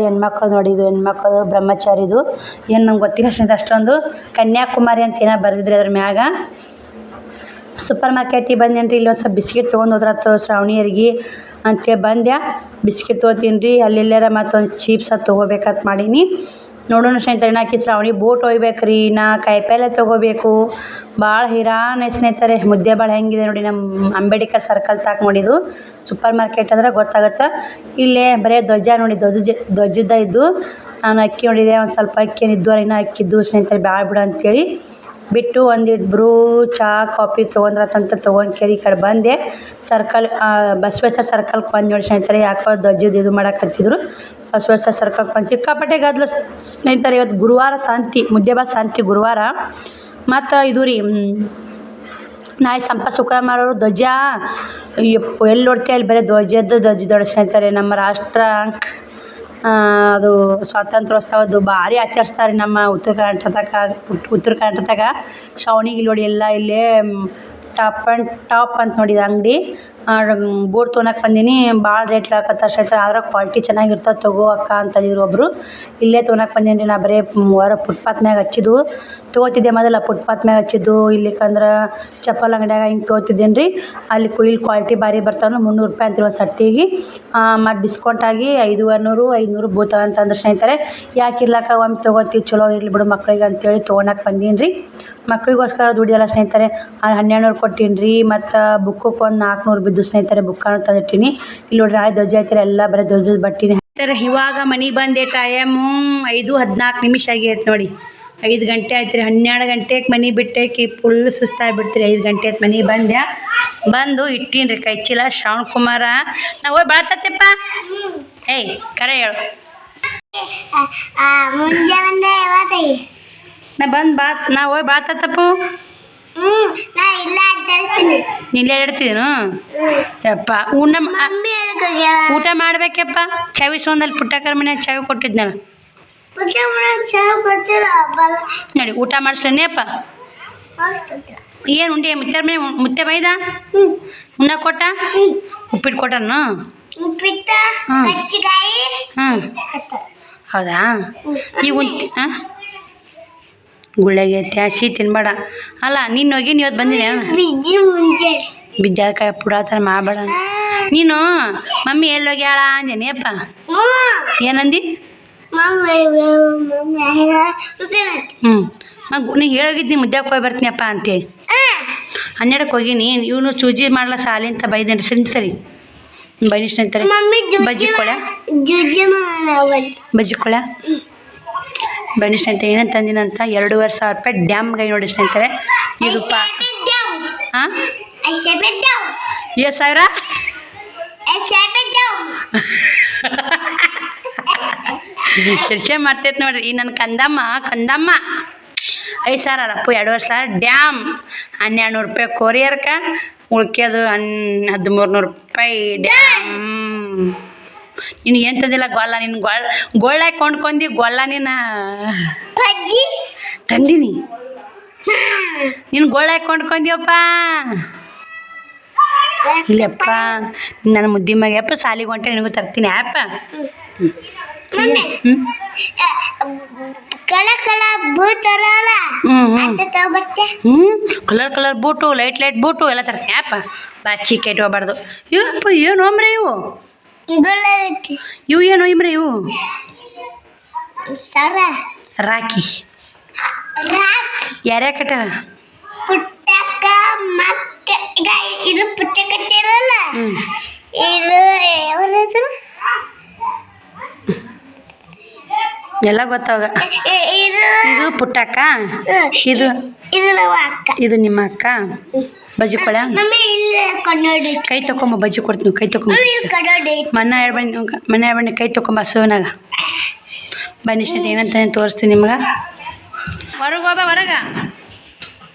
ಹೆಣ್ಮಕ್ಳು ನೋಡಿದ್ದು, ಹೆಣ್ಮಕ್ಳು ಬ್ರಹ್ಮಚಾರಿದು ಏನು ನಂಗೆ ಗೊತ್ತಿಲ್ಲ ಸ್ನೇಹಿತರೆ ಅಷ್ಟೊಂದು. ಕನ್ಯಾಕುಮಾರಿ ಅಂತ ಏನೋ ಬರೆದಿದ್ರಿ ಅದ್ರ ಮ್ಯಾಗ. ಸೂಪರ್ ಮಾರ್ಕೆಟಿಗೆ ಬಂದೇನ್ರಿ. ಇಲ್ಲಿ ಒಂದು ಸ್ವಲ್ಪ ಬಿಸ್ಕಿಟ್ ತೊಗೊಂಡು ಹೋದ್ರಾತು ಶ್ರಾವಣಿಯರಿಗೆ ಅಂತೇಳಿ ಬಂದೆ. ಬಿಸ್ಕಿಟ್ ತೊಗೋತೀನಿ ರೀ. ಅಲ್ಲೆಲ್ಲಾರ ಮತ್ತೊಂದು ಚೀಪ್ಸ್ ಅದು ತೊಗೋಬೇಕಂತ ಮಾಡೀನಿ. ನೋಡೋಣ ಸ್ನೇಹಿತರೆ, ನಾಕಿ ಶ್ರಾವಣಿ ಬೋಟ್ ಒಯ್ಬೇಕು ರೀ, ನಾ ಕಾಯಿಪಲ್ಲೆ ತೊಗೋಬೇಕು. ಭಾಳ ಹಿರಾನ್ ಸ್ನೇಹಿತರೆ. ಮುದ್ದೆಬಾಳು ಹೆಂಗಿದೆ ನೋಡಿ, ನಮ್ಮ ಅಂಬೇಡ್ಕರ್ ಸರ್ಕಲ್ ತಾಕ ನೋಡಿದ್ದು ಸೂಪರ್ ಮಾರ್ಕೆಟ್ ಅಂದ್ರೆ ಗೊತ್ತಾಗುತ್ತೆ. ಇಲ್ಲೇ ಬರೀ ಧ್ವಜ ನೋಡಿ, ಧ್ವಜದ ಇದ್ದು. ನಾನು ಅಕ್ಕಿ ನೋಡಿದೆ, ಒಂದು ಸ್ವಲ್ಪ ಅಕ್ಕಿ ಏನಿದ್ದು ಇನ್ನೂ ಅಕ್ಕಿದ್ದು ಸ್ನೇಹಿತರೆ ಬ್ಯಾಡ ಬಿಡು ಅಂತೇಳಿ ಬಿಟ್ಟು ಒಂದಿಬ್ಬರು ಚಹಾ ಕಾಫಿ ತೊಗೊಂಡ್ರತ್ತಂತ ತೊಗೊಂಡ್ಕೇರಿ ಈ ಕಡೆ ಬಂದೆ. ಬಸವೇಶ್ವರ ಸರ್ಕಲ್ಗೆ ಬಂದು ನೋಡಿ ಸ್ನೇಹಿತರೆ. ಯಾಕೋ ಧ್ವಜದ ಇದು ಮಾಡಕತ್ತಿದ್ರು. ಬಸವೇಶ್ವರ ಸರ್ಕಲ್ಗೆ ಬಂದು ಸಿಕ್ಕಾಪಟ್ಟೆ ಗದ್ದಲ ಸ್ನೇಹಿತರೆ. ಇವತ್ತು ಗುರುವಾರ ಶಾಂತಿ, ಮುದ್ದೆಬಾಳು ಶಾಂತಿ ಗುರುವಾರ. ಮತ್ತು ಇದು ರೀ ನಾಳೆ ಶುಕ್ರವಾರ ಮಾಡೋರು ಧ್ವಜ ಎಲ್ಲಿ ನೋಡ್ತೀವಿ ಅಲ್ಲಿ ಬರೀ ಧ್ವಜದ ಸ್ನೇಹಿತರೆ. ನಮ್ಮ ರಾಷ್ಟ್ರ ಅದು ಸ್ವಾತಂತ್ರ್ಯೋತ್ಸವದ್ದು ಭಾರಿ ಆಚರಿಸ್ತಾರೆ ನಮ್ಮ ಉತ್ತರ ಕರ್ನಾಟಕದಾಗ. ಶ್ರಾವಣಿಗೆ ನೋಡಿ ಎಲ್ಲ ಇಲ್ಲೇ ಟಾಪ್ ಅಂತ ನೋಡಿದ ಅಂಗಡಿ ಬೋಟ್ ತೊಗೊಳಕ್ಕೆ ಬಂದೀನಿ. ಭಾಳ ರೇಟ್ ಹೇಳಕತ್ತಾರೆ ಸ್ನೇಹಿತರೆ, ಆದ್ರೆ ಕ್ವಾಲಿಟಿ ಚೆನ್ನಾಗಿರ್ತದೆ ತಗೋ ಅಕ್ಕ ಅಂತಂದಿದ್ರು ಒಬ್ಬರು. ಇಲ್ಲೇ ತೊಗೊಳಕ್ಕೆ ಬಂದೀನಿ ರೀ. ನಾ ಬರೀ ಫುಟ್ಪಾತ್ ಮ್ಯಾಗ ಹಚ್ಚಿದ್ದು ತೊಗೋತಿದ್ದೆ ಮೊದಲ. ಫುಟ್ಪಾತ್ ಮ್ಯಾಗ ಹಚ್ಚಿದ್ದು ಇಲ್ಲಿಕಂದ್ರೆ ಚಪ್ಪಲ್ ಅಂಗಡಿಯಾಗ ಹಿಂಗೆ ತೊಗೋತಿದ್ದೇನೆ ರೀ. ಇಲ್ಲಿ ಕ್ವಾಲಿಟಿ ಭಾರಿ ಬರ್ತಾವೆ. 300 ರೂಪಾಯಿ ಅಂತೀವಿ ಒಂದು ಸಟ್ಟಿಗೆ. ಮತ್ತು ಡಿಸ್ಕೌಂಟ್ ಆಗಿ 500 ಬೂತಾವ ಅಂತಂದ್ರೆ ಸ್ನೇಹಿತರೆ. ಯಾಕೆ ಇರ್ಲಕ್ಕ, ಒಮ್ಮೆ ತೊಗೋತೀವಿ ಚಲೋ ಇರಲಿ ಬಿಡು ಮಕ್ಳಿಗೆ ಅಂತೇಳಿ ತೊಗೊಳಕ್ಕೆ ಬಂದೀನಿ ರೀ. ಮಕ್ಳಿಗೋಸ್ಕರ ದುಡಿಯಲ್ಲ ಸ್ನೇಹಿತರೆ. 1200 ಕೊಟ್ಟೀನಿ ರೀ. ಮತ್ತು ಬುಕ್ಕಕ್ಕೆ ಒಂದು 400 ಬಿದ್ದು ಸ್ನೇಹಿತರೆ. ಬುಕ್ಕನ್ನು ತಂದಿಟ್ಟೀನಿ. ಇಲ್ಲಿ ನೋಡ್ರಿ ನಾಳೆ ಧ್ವಜ ಐತಿರಿ, ಎಲ್ಲ ಬರೀ ಧ್ವಜದ ಬಟ್ಟಿನಿ ಸ್ನೇಹಿತರೆ. ಇವಾಗ ಮನೆಗೆ ಬಂದೆ. ಟೈಮು 5:14 ಆಗೈತೆ ನೋಡಿ. 5 ಗಂಟೆ ಆಯ್ತು ರೀ. 12 ಗಂಟೆಗೆ ಮನೆ ಬಿಟ್ಟೇಕಿ ಫುಲ್ ಸುಸ್ತಾಗಿಬಿಡ್ತೀರಿ. 5 ಗಂಟೆ ಆಯ್ತು ಮನೆಗೆ ಬಂದು ಇಟ್ಟೀನಿ ರೀ ಕೈ ಚೀಲ. ಶ್ರಾವಣ ಕುಮಾರ ನಾವು ಹೋಗಿ ಬಾಳ್ತತ್ತಪ್ಪ. ಏಯ್ ಕರೆ ಹೇಳು. ಮುಂಜಾನೆ ನಾ ಹೋಗಿ ಬಾಳ್ತತ್ತಪ್ಪು. ನಿಲ್ಲೇ ಇಡ್ತೀನು ಯಪ್ಪ. ಊಟ ಮಾಡ್ಬೇಕಪ್ಪ. ಚಾವಿ ಸೊಂದಲ್ಲಿ ಪುಟ್ಟಕ್ಕರ ಮನೆ ಚಾವಿ ಕೊಟ್ಟಿದ್ನಲ್ಲ ನೋಡಿ. ಊಟ ಮಾಡಿಸ್ಲೇನೇಪ್ಪ. ಏನು ಉಂಡೆ ಮುತ್ತೆ ಬೈದ ಉಣ್ಣ ಕೊಟ್ಟ. ಉಪ್ಪಿಟ್ಟು ಕೊಟ್ಟನು. ಹಾಂ ಹೌದಾ. ಈಗ ಗುಳ್ಳೆಗೆ ತ್ಯಾಸಿ ತಿನ್ಬೇಡ. ಅಲ್ಲ ನೀನು ಹೋಗಿ ಇವತ್ತು ಬಂದಿನಿ ಬಿದ್ದಾಕಾಯಿ ಪುಡಾತರ ಮಾಡಬೇಡ. ನೀನು ಮಮ್ಮಿ ಎಲ್ಲಿ ಹೋಗ್ಯಾಳ ಅಂದೇನಿಯಪ್ಪ. ಏನಂದಿ. ನೀ ಹೇಳೋಗಿದ್ದು ಮುದ್ದೆ ಹೋಗಿ ಬರ್ತೀನಿಯಪ್ಪ ಅಂತೇಳಿ 12ಕ್ಕೆ ಹೋಗಿನಿ. ಇವನು ಚೂಜಿ ಮಾಡ್ಲ ಸಾಲಿ ಅಂತ ಬೈದೇನೆ ಸರಿ ಬೈನಿ ಸ್ನೇಹಿತರೆ. ಬಜ್ಜಿ ಕೊಳ ಬನ್ನಿ ಸ್ನೇಹಿತರೆ. ಏನಂತ ತಂದಿನಂತ 2,500 ರೂಪಾಯಿ ಡ್ಯಾಮ್ಗೆ ನೋಡಿ ಸ್ನೇಹಿತರೆ. ಇದು ಹಾಂ 7,000 ಚರ್ಚೆ ಮಾಡ್ತೈತೆ ನೋಡ್ರಿ. ಈ ನನ್ನ ಕಂದಮ್ಮ 5,000 ಅಲ್ಲಪ್ಪು 2,500 ಡ್ಯಾಮ್. 1,200 ರೂಪಾಯಿ ಕೊರಿಯರ್ಗೆ ಉಳ್ಕ್ಯದು 1,300 ರೂಪಾಯಿ ಡ್ಯಾಮ್. ನೀನು ಏನು ತಂದಿಲ್ಲ ಗೊಲ್ಲ. ನೀನು ಗೋಳಾಗಿ ಕೊಂಡ್ಕೊಂಡಿ ಗೊಲ್ಲ. ನೀನು ತಂದೀನಿ. ನೀನು ಗೋಳಾಗಿ ಕೊಂಡ್ಕೊಂದಿಯಪ್ಪ. ಇಲ್ಲಪ್ಪ ನನ್ನ ಮುದ್ದಿ ಮಗಪ್ಪ ಸಾಲಿಗೆ ಹೊಂಟೆ ನಿನಗೂ ತರ್ತೀನಿ ಆ್ಯಪ್ಪ. ಕಲರ್ ಬೂಟು ಲೈಟ್ ಬೂಟು ಎಲ್ಲ ತರ್ತೀನಿ ಆ್ಯಪ್ಪ. ಬಾಚಿ ಕೆಟ್ಟು ಹೋಗ್ಬಾರ್ದು. ಇವಪ್ಪ ಏನು ಅಂಬ್ರೆ ಇವು ಏನು ಇಮ್ರೆ ಇವು ರಾಖಿ ಯಾರ್ಯಾರ ಕಟ್ಟಾರ. ಪುಟ್ಟಕ್ಕ ಮಕ್ಕ ಇದು ಪುಟ್ಟ ಕಟ್ಟಿರಲ್ಲ. ಇದು ಎಲ್ಲ ಗೊತ್ತಾಗ. ಇದು ಇದು ಪುಟ್ಟಕ್ಕ, ಇದು ಇದು ನಮ್ಮ ಅಕ್ಕ. ಇದು ನಿಮ್ಮ ಅಕ್ಕ. ಬಜ್ಜಿ ಕೊಡ, ಮಮ್ಮಿ ಇಲ್ಲಿ ಕನ್ನಡಿ. ಕೈ ತಕೊಂಬ, ಬಜ್ಜಿ ಕೊಡ್ತೀನಿ, ಕೈ ತಕೊಂಬ. ಮಮ್ಮಿ ಇಲ್ಲಿ ಕನ್ನಡಿ. ಮನೆ ಬನ್ನಿ, ಕೈ ತಕೊಂಬ ಸೋನಾಗ. ಬನ್ನಿ ಸ್ನೇಹಿತರೆ, ಏನಂತ ತೋರಿಸ್ತೀನಿ ನಿಮ್ಗೆ. ಹೊರಗೆ ಹೋಗ, ಹೊರಗ.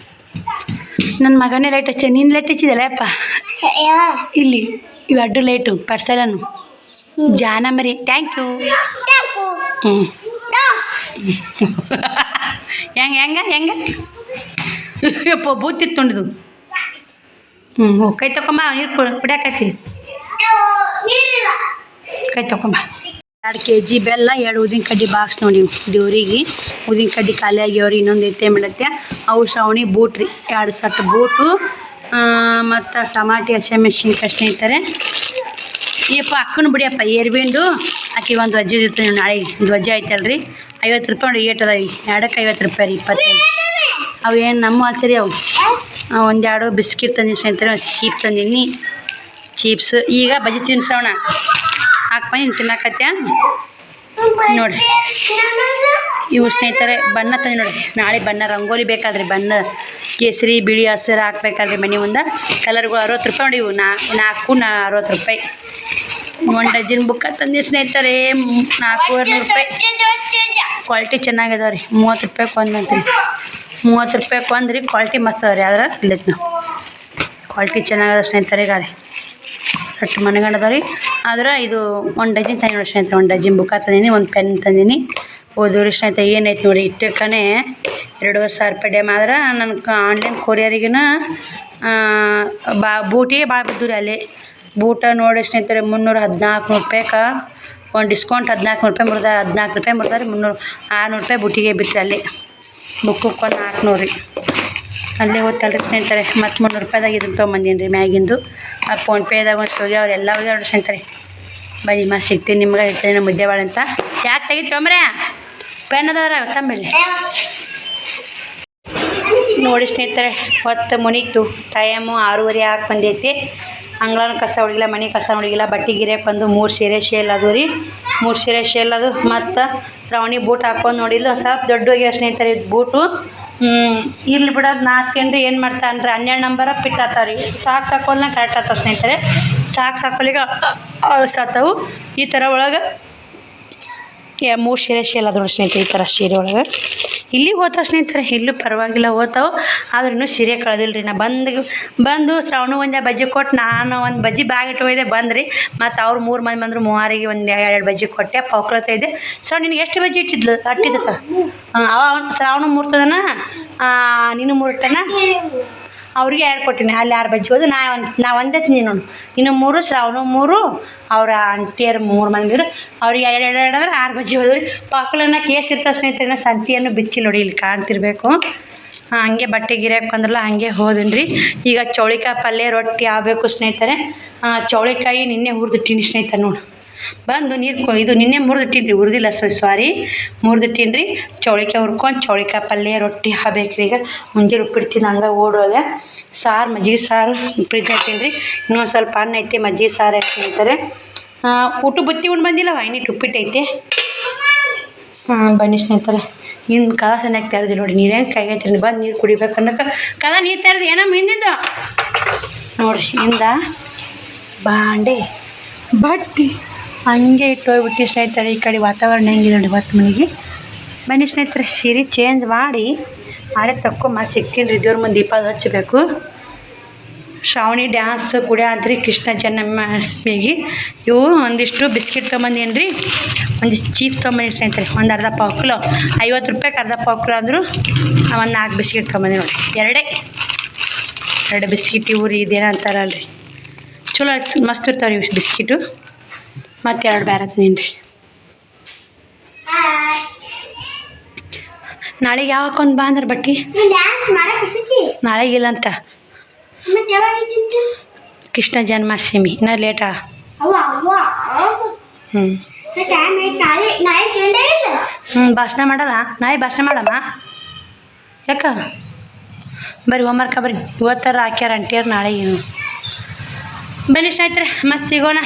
ನನ್ನ ಮಗನೇ ಲೈಟ್ ಹಚ್ಚ, ನೀನು ಲೈಟ್ ಹಚ್ಚಿದಲ್ಲ ಅಪ್ಪ. ಇಲ್ಲಿ ಇವು ಅಡ್ಡು ಲೈಟು ಪರ್ಸಲನು ಜಾನ ಮರಿ. Thank you. ಹ್ಞೂ ಹೆಂಗೆ ಯಪ್ಪ ಬೂತಿತ್ತು ನೋಡಿದು. ಹ್ಞೂ ಕೈ ತಕೊಂಬ, ನೀರು ಕುಡಿಯಾಕತ್ತಿ. ಕೈ ತಕೊಂಬ. 2 kg ಬೆಲ್ಲ, 2 ಉದ್ದಿನ ಕಡ್ಡಿ ಬಾಕ್ಸ್ ನೋಡಿ ದೇವ್ರಿಗೆ. ಉದ್ದಿನ ಕಡ್ಡಿ ಖಾಲಿ ಆಗ್ಯಾವ್ರಿ, ಇನ್ನೊಂದು ಐತೆ ಬಿಡತ್ತೆ. ಅವು ಶ್ರಾವಣಿ ಬೂಟ್ ರೀ, 2 ಸೆಟ್ ಬೂಟು ಮತ್ತು ಟಮಾಟಿ, ಹಸಿಮೆಣ್ಸಿನ್ಕಾಯಿ ಸ್ನೇಹಿತರೆ. ಈಯಪ್ಪ ಅಕ್ಕನ ಬಿಡಿಯಪ್ಪ ಏರ್ಬಿಂಡು ಆಕೆ ಒಂದು ವಜ್ಜೆ ಇರ್ತೀನಿ. ನಾಳೆ ಒಂದು ವಜ್ಜೆ ಐತಲ್ರಿ, 50 ರೂಪಾಯಿ ನೋಡಿ. ಏಟ್ ಅದಾವ ಎರಡಕ್ಕೆ 50 ರೂಪಾಯಿ ರೀ, 25. ಅವು ಏನು ನಮ್ಮ ಸರಿ ಅವು. 1-2 ಬಿಸ್ಕಿಟ್ ತಂದಿನಿ ಸ್ನೇಹಿತರೆ, ಚೀಪ್ ತಂದೀನಿ, ಚೀಪ್ಸ್. ಈಗ ಬಜ್ಜಿ ತಿನ್ಸೋಣ ಹಾಕ್ಬಂದು ತಿನ್ನಕತ್ಯ ನೋಡಿರಿ. ಇವು ಸ್ನೇಹಿತರೆ ಬಣ್ಣ ತಂದು ನೋಡಿರಿ. ನಾಳೆ ಬಣ್ಣ ರಂಗೋಲಿ ಬೇಕಾದ್ರಿ, ಬಣ್ಣ ಕೇಸರಿ, ಬಿಳಿ, ಹಸಿರು ಹಾಕ್ಬೇಕಲ್ರಿ ಮನೆ ಮುಂದೆ. ಕಲರ್ಗಳು 60 ರೂಪಾಯಿ ನೋಡಿ. ಇವು 4 60 ರೂಪಾಯಿ. 1 ಡಜನ್ ಬುಕ್ಕ ತಂದಿ ಸ್ನೇಹಿತರೆ, 400 ರೂಪಾಯಿ. ಕ್ವಾಲಿಟಿ ಚೆನ್ನಾಗಿದಾವೆ ರೀ. 30 ರೂಪಾಯಿಗೆ ಒಂದು ಅಂತೀರಿ, 30 ರೂಪಾಯಿಗೆ ಒಂದು ರೀ. ಕ್ವಾಲಿಟಿ ಮಸ್ತ್ ಅದ ರೀ, ಆದ್ರೆ ಇಲ್ಲೈತೆ ನಾವು. ಕ್ವಾಲಿಟಿ ಚೆನ್ನಾಗದ ಸ್ನೇಹಿತರೆ. ಗಾರಿ ಅಷ್ಟು ಮನೆಗಂಡದ ರೀ. ಆದ್ರೆ ಇದು 1 ಡಜನ್ ತಂದಿ ನೋಡಿ ಸ್ನೇಹಿತರೆ. 1 ಡಜನ್ ಬುಕ್ಕ ತಂದೀನಿ, 1 ಪೆನ್ ತಂದೀನಿ. ಓದೋರಿ ಸ್ನೇಹಿತರೆ ಏನೈತೆ ನೋಡಿ. ಇಟ್ಟಕ್ಕನೆ 2,500 ರೂಪಾಯಿ ಡ್ಯಾಮ್. ಆದ್ರೆ ನನಗೆ ಆನ್ಲೈನ್ ಕೊರಿಯರಿಗಿನ ಬೂಟಿಗೆ ಭಾಳ ಬಿದ್ದು ರೀ ಅಲ್ಲಿ. ಬೂಟ ನೋಡಿ ಸ್ನೇಹಿತರೆ 314 ರೂಪಾಯಿಗೆ ಒಂದು ಡಿಸ್ಕೌಂಟ್ 14 ರೂಪಾಯಿ ಮುರ್ದ, 14 ರೂಪಾಯಿ ಮುರ್ದ ರೀ. 600 ರೂಪಾಯಿ ಬುಟ್ಟಿಗೆ ಬಿತ್ತು ಅಲ್ಲಿ. ಬುಕ್ಕಕ್ಕೆ ಒಂದು 400 ರೀ. ಅಲ್ಲೇ ಓದ್ತಲ್ರಿ ಸ್ನೇಹಿತರೆ. ಮತ್ತು 300 ರೂಪಾಯಿದಾಗ ಇದನ್ನು ತೊಗೊಂಬಂದೀನಿ ರೀ ಮ್ಯಾಗಿಂದು. ಆ ಫೋನ್ಪೇದಾಗ ಒಂದು ಹೋಗಿ ಅವ್ರು ಎಲ್ಲ ಹೋಗ್ಯಾವ ನೋಡಿ ಸ್ನೇಹಿತರೆ. ಬನ್ನಿ ಮತ್ತೆ ಸಿಗ್ತೀನಿ ನಿಮ್ಗೆ. ಹೇಳ್ತೀನಿ ಮುದ್ದೆ ಭಾಳ ಅಂತ. ಯಾಕೆ ತೆಗಿತೊಂಬ್ರೆ ಪೆನ್ ಅದಾರ ತಂಬಿಡಿ ನೋಡಿ ಸ್ನೇಹಿತರೆ. ಹೊತ್ತು ಮುನೀತು, ಟೈಮು 6:30 ಹಾಕಿ ಬಂದೈತಿ. ಅಂಗಳನ ಕಸ ಹೊಡಿಲ್ಲ, ಮನೆ ಕಸ ಹೊಡಿಲ್ಲ, ಬಟ್ಟೆ ಗಿರಿಯಕ್ಕೆ ಬಂದು 3 ಸೀರೆ ಶೇಲ್ ಅದು ರೀ. 3 ಸೀರೆ ಶೇಲ್ ಅದು. ಮತ್ತು ಶ್ರಾವಣಿ ಬೂಟ್ ಹಾಕೊಂಡು ನೋಡಿಲ್ಲ, ಸ್ವಲ್ಪ ದೊಡ್ಡ ಹೋಗ್ಯಾವ ಸ್ನೇಹಿತರೆ ಬೂಟು. ಇರ್ಲಿ ಬಿಡೋದು ನಾಲ್ಕೇನ್ರಿ. ಏನು ಮಾಡ್ತಾನ್ರಿ 12 ನಂಬರ ಪಿಟ್ ಆತಾವ ರೀ. ಸಾಕ್ಸ್ ಹಾಕೋಲ್ನ ಕರೆಕ್ಟ್ ಆಗ್ತಾವೆ ಸ್ನೇಹಿತರೆ. ಸಾಕ್ಸ್ ಹಾಕೋಲಿಗೆ ಅಳಿಸಾತವು. ಈ ಥರ ಒಳಗೆ 3 ಸೀರೆ ಶೇಲ್ ಅದು ಸ್ನೇಹಿತರೆ. ಈ ಥರ ಸೀರೆ ಒಳಗೆ ಇಲ್ಲಿಗೆ ಹೋಗ್ತಾವೆ ಸ್ನೇಹಿತರೆ. ಇಲ್ಲೂ ಪರವಾಗಿಲ್ಲ ಹೋಗ್ತಾವೆ. ಆದ್ರೂ ಇನ್ನೂ ಸೀರೆ ಕಳೆದಿಲ್ಲ ರೀ. ನಾ ಬಂದು ಶ್ರಾವಣ ಒಂದು ಬಜ್ಜಿ ಕೊಟ್ಟು, ನಾನು ಒಂದು ಬಜ್ಜಿ ಬ್ಯಾಗ್ ಇಟ್ಕೋದೆ ಬಂದ್ರಿ. ಮತ್ತು ಅವ್ರು 3 ಮಂದಿ ಬಂದರು. 3 ಒಂದು 2 ಬಜ್ಜಿ ಕೊಟ್ಟೆ. ಪೌಕ್ಲತ್ತ ಇದೆ. ಸೊ ನಿನಗೆ ಎಷ್ಟು ಬಜ್ಜಿ ಇಟ್ಟಿದ್ಲು ಅಟ್ಟಿದ್ದೆ ಸರ್? ಅವ ಶ್ರಾವಣ 3 ತದನ, ನೀನು 3 ಇಟ್ಟನ. ಅವ್ರಿಗೆ 2 ಕೊಟ್ಟಿನಿ. ಅಲ್ಲಿ 6 ಬಜ್ಜಿ ಹೋದು. ನಾ ಒಂದೇ ತಿಂದಿ ನೋಡು. ಇನ್ನು 3 ಶ್ರಾವಣ 3 ಅವ್ರ ಆಂಟಿಯರು 3 ಮಂದಿರು. ಅವ್ರಿಗೆ 2 ಅಂದ್ರೆ 6 ಬಜ್ಜಿ ಹೋದ್ರಿ. ಪಾಕ್ಲನ್ನ ಕೇಸ್ ಇರ್ತಾವೆ ಸ್ನೇಹಿತರೆ. ಸಂತಿಯನ್ನು ಬಿಚ್ಚಿಲ್ಲ ನೋಡಿ, ಇಲ್ಲಿ ಕಾಣ್ತಿರ್ಬೇಕು. ಹಂಗೆ ಬಟ್ಟೆ ಗಿರಿಯಕ್ಕೆ ಬಂದ್ರಲ್ಲ ಹಂಗೆ ಹೋದನ್ ರೀ. ಈಗ ಚೌಳಿಕಾಯಿ ಪಲ್ಯ ರೊಟ್ಟಿ ಆಗಬೇಕು ಸ್ನೇಹಿತರೆ. ಚೌಳಿಕಾಯಿ ನಿನ್ನೆ ಹುರಿದಿಟ್ಟಿನಿ ಸ್ನೇಹಿತರೆ. ನೋಡು ಬಂದು ನೀರು ಇದು ನಿನ್ನೆ ಮುರಿದಿಟ್ಟಿನಿ ರೀ, ಹುರಿದಿಲ್ಲ ಸಾರಿ, ಮುರಿದಿಟ್ಟಿನಿ ರೀ. ಚೌಳಿಕಾಯಿ ಹುರ್ಕೊಂಡು ಚೌಳಿಕಾಯಿ ಪಲ್ಯ ರೊಟ್ಟಿ ಹಾಕ್ಬೇಕ್ರಿ. ಈಗ ಮುಂಜಾನೆ ಉಪ್ಪಿಡ್ತೀನಿ ಹಂಗೆ ಓಡೋದೆ. ಸಾರು, ಮಜ್ಜಿಗೆ ಸಾರು ಫ್ರಿಜ್ ಹಾಕ್ತೀನಿ ರೀ. ಇನ್ನೊಂದು ಸ್ವಲ್ಪ ಅನ್ನ ಐತಿ, ಮಜ್ಜಿಗೆ ಸಾರು ಹಾಕಿ ಸ್ನೇಹಿತರೆ. ಊಟ ಬುತ್ತಿ ಉಂಡು ಬಂದಿಲ್ಲವ, ಇನ್ನಿಟ್ಟು ಉಪ್ಪಿಟ್ಟು ಐತೆ. ಬನ್ನಿ ಸ್ನೇಹಿತರೆ. ಇನ್ನು ಕದ ಸಣ್ಣಾಗಿ ತೆರೆದಿಲ್ಲ ನೋಡಿ. ನೀರೇನು ಕೈಗೆ ಬಂದು ನೀರು ಕುಡಿಬೇಕು ಅನ್ನೋಕೆ ಕದ ನೀರು ತೆರೆದು ಏನಮ್ಮ ಹಿಂದಿಂದ ನೋಡಿರಿ. ಹಿಂದ ಬಾಂಡೆ ಬಟ್ಟೆ ಹಂಗೆ ಇಟ್ಟು ಹೋಗ್ಬಿಟ್ಟು ಸ್ನೇಹಿತರೆ. ಈ ಕಡೆ ವಾತಾವರಣ ಹೆಂಗಿದೆ ನೋಡಿ ಹೊತ್ತು ಮನೆಗೆ. ಬನ್ನಿ ಸ್ನೇಹಿತರೆ, ಸೀರೆ ಚೇಂಜ್ ಮಾಡಿ ತಕ್ಕೊಂಬ ಸಿಗ್ತೀನಿ ರೀ. ದೇವ್ರ ಮುಂದೆ ದೀಪ ಹಚ್ಚಬೇಕು. ಶ್ರಾವಣಿ ಡ್ಯಾನ್ಸ್ ಕುಡಿಯ ಅಂತ್ರಿ ಕೃಷ್ಣ ಜನ್ಮಾಷ್ಟಮಿಗೆ. ಇವು ಒಂದಿಷ್ಟು ಬಿಸ್ಕಿಟ್ ತೊಗೊಂಬಂದೇನು ರೀ, ಒಂದಿಷ್ಟು ಚೀಪ್ ತೊಗೊಂಬಂದಿ ಸ್ನೇಹಿತರೆ. ಒಂದು ಅರ್ಧ ಪಾವು ಕಿಲೋ 50 ರೂಪಾಯಿಗೆ ಅರ್ಧ ಪಾವು ಕಿಲೋ ಅಂದರು. ಒಂದು 4 ಬಿಸ್ಕಿಟ್ ತೊಗೊಂಬಂದಿ ನೋಡಿ. 2 ಬಿಸ್ಕಿಟ್ ಇವು ರೀ. ಇದೇನೋ ಅಂತಾರಲ್ರಿ, ಚಲೋ ಮಸ್ತ್ ಇರ್ತಾವೆ ರೀ ಬಿಸ್ಕಿಟು. ಮತ್ತು 2 ಬೇರೆ ತಂದೀನಿ ರೀ. ನಾಳೆಗೆ ಯಾವಕ್ಕೊಂದು ಬಾ ಅಂದ್ರೆ ಬಟ್ಟೆ ನಾಳೆಗಿಲ್ಲ ಅಂತ. ಕೃಷ್ಣ ಜನ್ಮಾಷ್ಟಮಿ ಇನ್ನೂ ಲೇಟಾ? ಭಾಷಣ ಮಾಡಲ್ಲ ನಾಳೆ? ಭಾಷಣ ಮಾಡಮ್ಮ ಯಾಕ? ಬರ್ರಿ ಹೋಮ್ವರ್ಕ ಬರ್ರಿ. ಇವತ್ತರ ಹಾಕ್ಯಾರ ಅಂಟಿಯರು, ನಾಳೆ ಏನು. ಬನ್ನಿ ಸ್ನೇಹಿತರೆ ಮತ್ತೆ ಸಿಗೋಣ.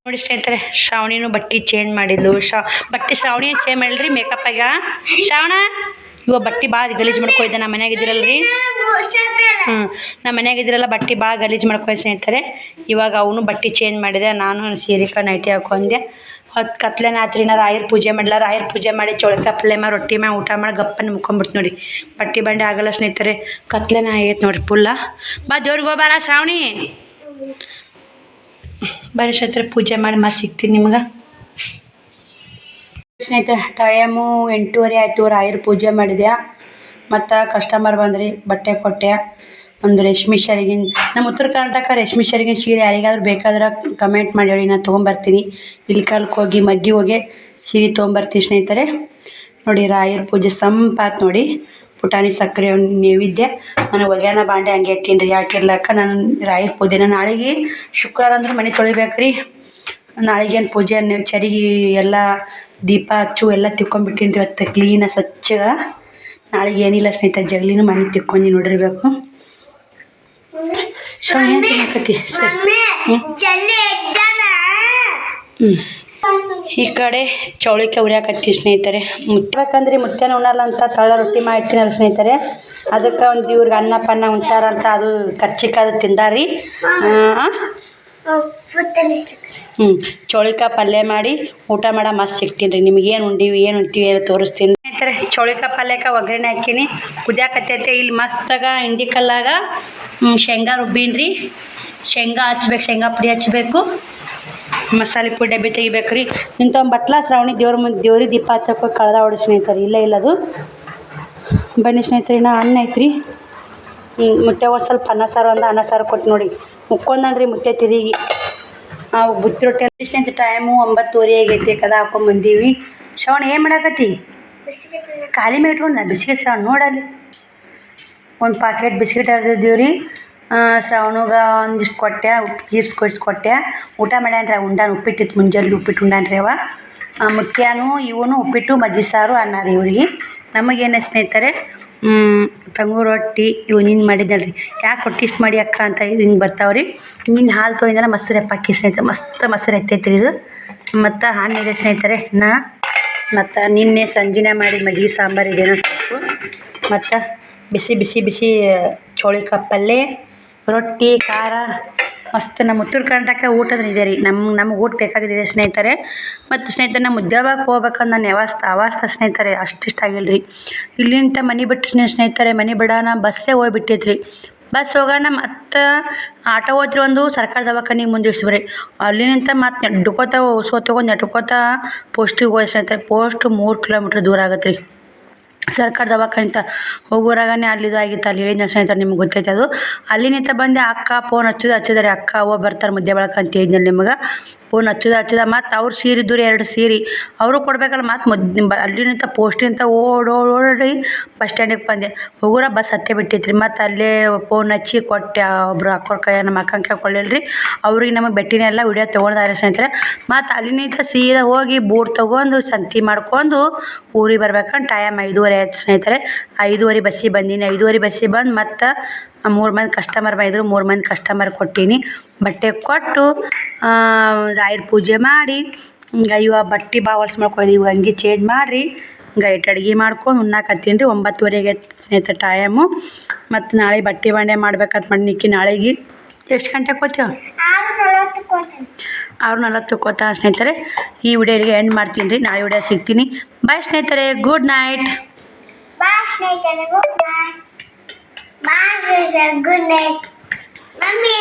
ನೋಡಿ ಸ್ನೇಹಿತರೆ, ಶ್ರಾವಣಿನೂ ಬಟ್ಟೆ ಚೇಂಜ್ ಮಾಡಿದ್ಲು. ಬಟ್ಟೆ ಶ್ರಾವಣಿ ಚೇಂಜ್ ಮಾಡಿಲ್ರಿ ಮೇಕಪ್ ಆಗ. ಶ್ರಾವಣ ಇವ ಬಟ್ಟೆ ಭಾಳ ಗಲೀಜು ಮಾಡ್ಕೊಯ್ದೆ. ನಮ್ಮ ಮನ್ಯಾಗ ಇದ್ದಿರಲ್ರಿ. ನಮ್ಮ ಮನ್ಯಾಗ ಇದ್ದಿರಲ್ಲ, ಬಟ್ಟೆ ಭಾಳ ಗಲೀಜು ಮಾಡ್ಕೊಯ್ದು ಸ್ನೇಹಿತರೆ. ಇವಾಗ ಅವನು ಬಟ್ಟೆ ಚೇಂಜ್ ಮಾಡಿದೆ. ನಾನು ಸೀರೆಕ ನೈಟಿ ಹಾಕೊಂಡೆ. ಹೊತ್ತು ಕತ್ಲೆನ ಆತ್ರಿ. ನಾ ರಾಯರ ಪೂಜೆ ಮಾಡಲ. ರಾಯರ ಪೂಜೆ ಮಾಡಿ ಚೌಳಿಕಾಯಿ ಪಲ್ಯ ಮಾಡಿ ರೊಟ್ಟಿ ಮಾಡಿ ಊಟ ಮಾಡಿ ಗಪ್ಪನ ಮುಕ್ಕೊಂಬಿಡ್ತು ನೋಡಿ. ಬಟ್ಟೆ ಬಂಡೆ ಆಗಲ್ಲ ಸ್ನೇಹಿತರೆ. ಕತ್ಲೆನ ಆಗೈತೆ ನೋಡಿರಿ ಫುಲ್ಲ. ಬಾ ದೇವ್ರಿಗೆ ಹೋಗ್ಬಾರ ಶ್ರಾವಣಿ. ಬರೀ ಸ್ನೇಹಿತರೆ ಪೂಜೆ ಮಾಡಿ ಮತ್ತೆ ಸಿಗ್ತೀನಿ ನಿಮ್ಗೆ. ಸ್ನೇಹಿತರೆ ಟೈಮು 8:30 ಆಯಿತು. ರಾಯರ ಪೂಜೆ ಮಾಡಿದೆ. ಮತ್ತು ಕಸ್ಟಮರ್ ಬಂದ್ರಿ, ಬಟ್ಟೆ ಕೊಟ್ಟೆ. ಒಂದು ರೇಷ್ಮೆ ಸೆರಗಿನ, ನಮ್ಮ ಉತ್ತರ ಕರ್ನಾಟಕ ರೇಷ್ಮೆ ಸೆರಗಿನ ಸೀರೆ ಯಾರಿಗಾದ್ರೂ ಬೇಕಾದ್ರೆ ಕಮೆಂಟ್ ಮಾಡಿ ಹೇಳಿ, ನಾನು ತೊಗೊಂಬರ್ತೀನಿ. ಇಲ್ಕಲ್ಗೆ ಹೋಗಿ ಮಗ್ಗಿ ಹೋಗಿ ಸೀರೆ ತೊಗೊಂಬರ್ತೀನಿ ಸ್ನೇಹಿತರೆ. ನೋಡಿ ರಾಯರ ಪೂಜೆ ಸಂಪಾತ್ ನೋಡಿ. ಪುಟಾಣಿ ಸಕ್ಕರೆ ನೈವೇದ್ಯ. ನಾನು ಒಗ್ಯಾನ ಬಾಂಡೆ ಹಂಗೆ ಇಟ್ಟೀನಿ ರೀ. ಯಾಕಿರ್ಲಕ್ಕ ನಾನು ರಾಯರ ಪೂಜೆನ ನಾಳೆಗೆ ಶುಕ್ರವಾರ ಅಂದ್ರೆ ಮನೆ ತೊಳಿಬೇಕ್ರಿ. ನಾಳೆಗೇನು ಪೂಜೆ ಚರಿಗೆ ಎಲ್ಲ ದೀಪ ಹಚ್ಚು ಎಲ್ಲ ತಿಕ್ಕೊಂಬಿಟ್ಟಿನಿ ರೀ. ಇವತ್ತು ಕ್ಲೀನ ಸ್ವಚ್ಛಗ. ನಾಳೆಗೆ ಏನಿಲ್ಲ ಸ್ನೇಹಿತರೆ, ಜಗ್ಲಿನೂ ಮನೆ ತಿಕ್ಕೊಂಡು ನೋಡಿರ್ಬೇಕು. ಏನು ತಿನ್ನಕತ್ತಿ? ಈ ಕಡೆ ಚೌಳಿಕಾಯಿ ಉರಿಯಾಕತ್ತಿ ಸ್ನೇಹಿತರೆ. ಮುಟ್ಬೇಕಂದ್ರೆ ಮುತ್ತೆನ ಉಣ್ಣಲ್ಲ ಅಂತ ತಳ್ಳ ರೊಟ್ಟಿ ಮಾಡಿರ್ತೀನಲ್ಲ ಸ್ನೇಹಿತರೆ. ಅದಕ್ಕೆ ಒಂದು ಇವ್ರಿಗೆ ಅನ್ನ ಪನ್ನ ಉಂಟಾರಂತ ಅದು ಖರ್ಚಿಕಾದು ತಿಂದಾರಿ. ಚೌಳಿಕಾಯಿ ಪಲ್ಯ ಮಾಡಿ ಊಟ ಮಾಡೋ ಮಸ್ತ್ ಸಿಗ್ತೀನಿ ರೀ. ನಿಮ್ಗೆ ಏನು ಉಂಡೀವಿ ಏನು ಉಣ್ತೀವಿ ಏನು ತೋರಿಸ್ತೀನಿ ಸ್ನೇಹಿತರೆ. ಚೌಳಿಕಾಯಿ ಪಲ್ಯಕ್ಕೆ ಒಗ್ಗರಣೆ ಹಾಕೀನಿ. ಕುದಿಯಾಕತ್ತೈತೆ. ಇಲ್ಲಿ ಮಸ್ತಾಗ ಇಂಡಿ ಕಲ್ಲಾಗ ಶೇಂಗಾ ರುಬ್ಬೀನಿ ರೀ. ಶೇಂಗಾ ಹಚ್ಬೇಕು, ಶೇಂಗಾ ಪುಡಿ ಹಚ್ಚಬೇಕು. ಮಸಾಲೆ ಪುಡಿ ಡಬ್ಬಿ ತೆಗಿಬೇಕು ರೀ. ಇಂಥೊಂದು ಬಟ್ಲ ಶ್ರಾವಣಿ ದೇವ್ರಿಗೆ ದೀಪ ಹಚ್ಚಕ್ಕೆ ಕಳೆದ ಹೊಡಿ ಸ್ನೇಹಿತರೆ. ಇಲ್ಲ ಅದು ಬನ್ನಿ ಸ್ನೇಹಿತರೆ. ನಾ ಅನ್ನ ಐತ್ರಿ. ಮುತ್ತೆ ಒಂದು ಸ್ವಲ್ಪ ಅನ್ನ ಸಾರು ಕೊಟ್ಟು ನೋಡಿ ಮುಕ್ಕೊಂಡ್ರಿ ಮುತ್ತೆ ತಿರುಗಿ. ಬುತ್ತಿ ರೊಟ್ಟಿ ಸ್ನೇಹಿತರೆ. ಟೈಮು 9:30 ಆಗೈತಿ. ಕದ ಹಾಕೊಂಬಂದೀವಿ. ಶ್ರವಣ ಏನು ಮಾಡಾಕತ್ತಿ? ಖಾಲಿ ಮೇಲೆ ಇಟ್ಕೊಂಡು ಬಿಸ್ಕಿಟ್ ಶ್ರವಣ ನೋಡಲ್ಲಿ. ಒಂದು ಪಾಕೆಟ್ ಬಿಸ್ಕಿಟ್ ಹರಿದಿದ್ದೀವಿ ರೀ. ಶ್ರಾವಣಿಗೆ ಒಂದಿಷ್ಟು ಕೊಟ್ಟೆ. ಚೀಪ್ಸ್ ಕೊಡಿಸ್ಕೊಟ್ಟೆ. ಊಟ ಮಾಡ್ಯಾನ್ರಿ. ಉಂಡಾನ ಉಪ್ಪಿಟ್ಟಿತ್ತು ಮುಂಜಾನೆ. ಉಪ್ಪಿಟ್ಟು ಉಂಡಾನ್ರಿ ಅವ. ಮುತ್ಯಾನು ಇವನು ಉಪ್ಪಿಟ್ಟು ಮಜ್ಜಿ ಸಾರು ಅನ್ನ ರೀ ಇವ್ರಿಗೆ. ನಮಗೇನು ಸ್ನೇಹಿತರೆ ತಂಗೂರು ರೊಟ್ಟಿ ಇವು ನೀನು ಮಾಡಿದ್ದಲ್ರಿ. ಯಾಕೆ ರೊಟ್ಟಿ ಇಷ್ಟು ಮಾಡಿ ಅಕ್ಕ ಅಂತ ಹಿಂಗೆ ಬರ್ತಾವ್ರಿ. ನೀನು ಹಾಲು ತೊಗೊಂಡನ ಮೊಸರು ಎಪ್ಪಾಕಿ ಸ್ನೇಹಿತರೆ. ಮಸ್ತ್ ಮೊಸರು ಎತ್ತೈತ್ರಿ ಇದು. ಮತ್ತು ಹಾನಿದೆ ಸ್ನೇಹಿತರೆ. ಮತ್ತು ನಿನ್ನೆ ಸಂಜೆನೇ ಮಾಡಿ ಮಜ್ಜಿಗೆ ಸಾಂಬಾರು ಇದೇನೋ ಸೊಪ್ಪು. ಮತ್ತು ಬಿಸಿ ಬಿಸಿ ಬಿಸಿ ಚೌಳಿಕಾಯಿ ಪಲ್ಯ, ರೊಟ್ಟಿ, ಖಾರ ಮಸ್ತ್. ನಮ್ಮ ಉತ್ತರ ಕರ್ನಾಟಕ ಊಟದ ಇದೆ ರೀ. ನಮ್ಗೆ ಊಟ ಬೇಕಾಗಿದೆ ಸ್ನೇಹಿತರೆ. ಮತ್ತು ಸ್ನೇಹಿತರೆ ನಮ್ಮ ಮುದ್ದೇಳ್ಬಾಗ ಹೋಗ್ಬೇಕಂದು ನಾನು ಅವಾಸ್ತ ಸ್ನೇಹಿತರೆ. ಅಷ್ಟಿಷ್ಟ ಆಗಿಲ್ಲ ರೀ. ಇಲ್ಲಿಂದ ಮನೆ ಬಿಟ್ಟು ಸ್ನೇಹಿತರೆ, ಮನೆ ಬಿಡೋಣ ಬಸ್ಸೇ ಹೋಗ್ಬಿಟ್ಟೈತೆ ರೀ. ಬಸ್ ಹೋಗೋಣ ಮತ್ತು ಆಟೋ ಹೋದ್ರೆ ಒಂದು ಸರ್ಕಾರ ದವಾಖಾನಿಗೆ ಮುಂದೆ ಇಳಿಸ್ಬ್ರಿ. ಅಲ್ಲಿನಿಂದ ಮತ್ತು ನೆಟ್ಕೋತ ಪೋಸ್ಟಿಗೆ ಹೋಗಿ ಸ್ನೇಹಿತರೆ. ಪೋಸ್ಟ್ 3 ಕಿಲೋಮೀಟ್ರ್ ದೂರ ಆಗತ್ತೆ ರೀ. ಸರ್ಕಾರ ದವಾಖಾನಿಂತ ಹೋಗೋರಾಗನೇ ಅಲ್ಲಿದು ಆಗಿತ್ತು. ಅಲ್ಲಿ ಹೇಳಿದ ಸ್ನೇಹಿತರೆ ನಿಮ್ಗೆ ಗೊತ್ತೈತೆ ಅದು. ಅಲ್ಲಿನಿಂದ ಬಂದೆ. ಅಕ್ಕ ಫೋನ್ ಹಚ್ಚಿದಾರೆ. ಅಕ್ಕ ಅವ್ವ ಬರ್ತಾರೆ ಮಧ್ಯ ಬಳಕ ಅಂತ ಹೇಳಿದ್ನಲ್ಲ ನಿಮ್ಗೆ. ಫೋನ್ ಹಚ್ಚಿದ ಮತ್ತು ಅವ್ರು ಸೀರೆ ಇದ್ದವ್ರು 2 ಸೀರೆ ಅವರು ಕೊಡಬೇಕಲ್ಲ. ಮತ್ತು ಅಲ್ಲಿನಿಂದ ಪೋಸ್ಟಿನಿಂದ ಓಡಿ ಬಸ್ ಸ್ಟ್ಯಾಂಡಿಗೆ ಬಂದೆ. ಹೋಗೋರ ಬಸ್ ಹತ್ತೇ ಬಿಟ್ಟಿತ್ತು ರೀ. ಮತ್ತು ಅಲ್ಲೇ ಫೋನ್ ಹಚ್ಚಿ ಕೊಟ್ಟೆ. ಒಬ್ಬರು ಅಕ್ಕೋರ ಕೈಯ ನಮ್ಮ ಅಕ್ಕಂಗೆ ಕೊಳ್ಳಿಲ್ಲ ರೀ. ಅವ್ರಿಗೆ ನಮಗೆ ಬೆಟ್ಟಿನೆಲ್ಲ ವಿಡಿಯೋ ತೊಗೊಂಡಿದ್ದಾರೆ ಸ್ನೇಹಿತರೆ. ಮತ್ತು ಅಲ್ಲಿನಿಂದ ಸೀದಾ ಹೋಗಿ ಬೂಟ್ ತೊಗೊಂಡು ಸಂತಿ ಮಾಡ್ಕೊಂಡು ಊರಿಗೆ ಬರ್ಬೇಕಂತ ಟೈಮ್ 5:30 ಆಯ್ತು ಸ್ನೇಹಿತರೆ. 5:30 ಬಸ್ಸಿಗೆ ಬಂದೀನಿ. 5:30 ಬಸ್ಸಿಗೆ ಬಂದು ಮತ್ತು 3 ಮಂದಿ ಕಸ್ಟಮರ್ ಬಂದಿದ್ರು. 3 ಮಂದಿ ಕಸ್ಟಮರ್ ಕೊಟ್ಟೀನಿ. ಬಟ್ಟೆ ಕೊಟ್ಟು ರಾಯರ ಪೂಜೆ ಮಾಡಿ ಇವಾಗ ಬಟ್ಟೆ ಹೊಲ್ಸು ಮಾಡ್ಕೊಯ್ದು ಇವಾಗ ಅಂಗಿ ಚೇಂಜ್ ಮಾಡಿರಿ. ಗೈಟ್ ಅಡುಗೆ ಮಾಡ್ಕೊಂಡು ಉಣ್ಣಾಕತ್ತೀನಿ ರೀ. 9:30 ಆಗೈತೆ ಸ್ನೇಹಿತರೆ ಟೈಮು. ಮತ್ತು ನಾಳೆ ಬಟ್ಟೆ ಬಂಡೆ ಮಾಡ್ಬೇಕಂತ ಮಾಡಿನಿಕ್ಕಿ. ನಾಳೆಗೆ ಎಷ್ಟು ಗಂಟೆಗೆ ಹೋಗ್ತೀವ? 6:40 ಹೋಗ್ತಾ ಸ್ನೇಹಿತರೆ. ಈ ವಿಡಿಯೋಗೆ ಎಂಡ್ ಮಾಡ್ತೀನಿ ರೀ. ನಾಳೆ ವಿಡಿಯೋ ಸಿಗ್ತೀನಿ. ಬಾಯ್ ಸ್ನೇಹಿತರೆ. Good night. ಬಾಯ್ ಸ್ನೇಹಿತರೆ. Good night. Bye good night. Mummy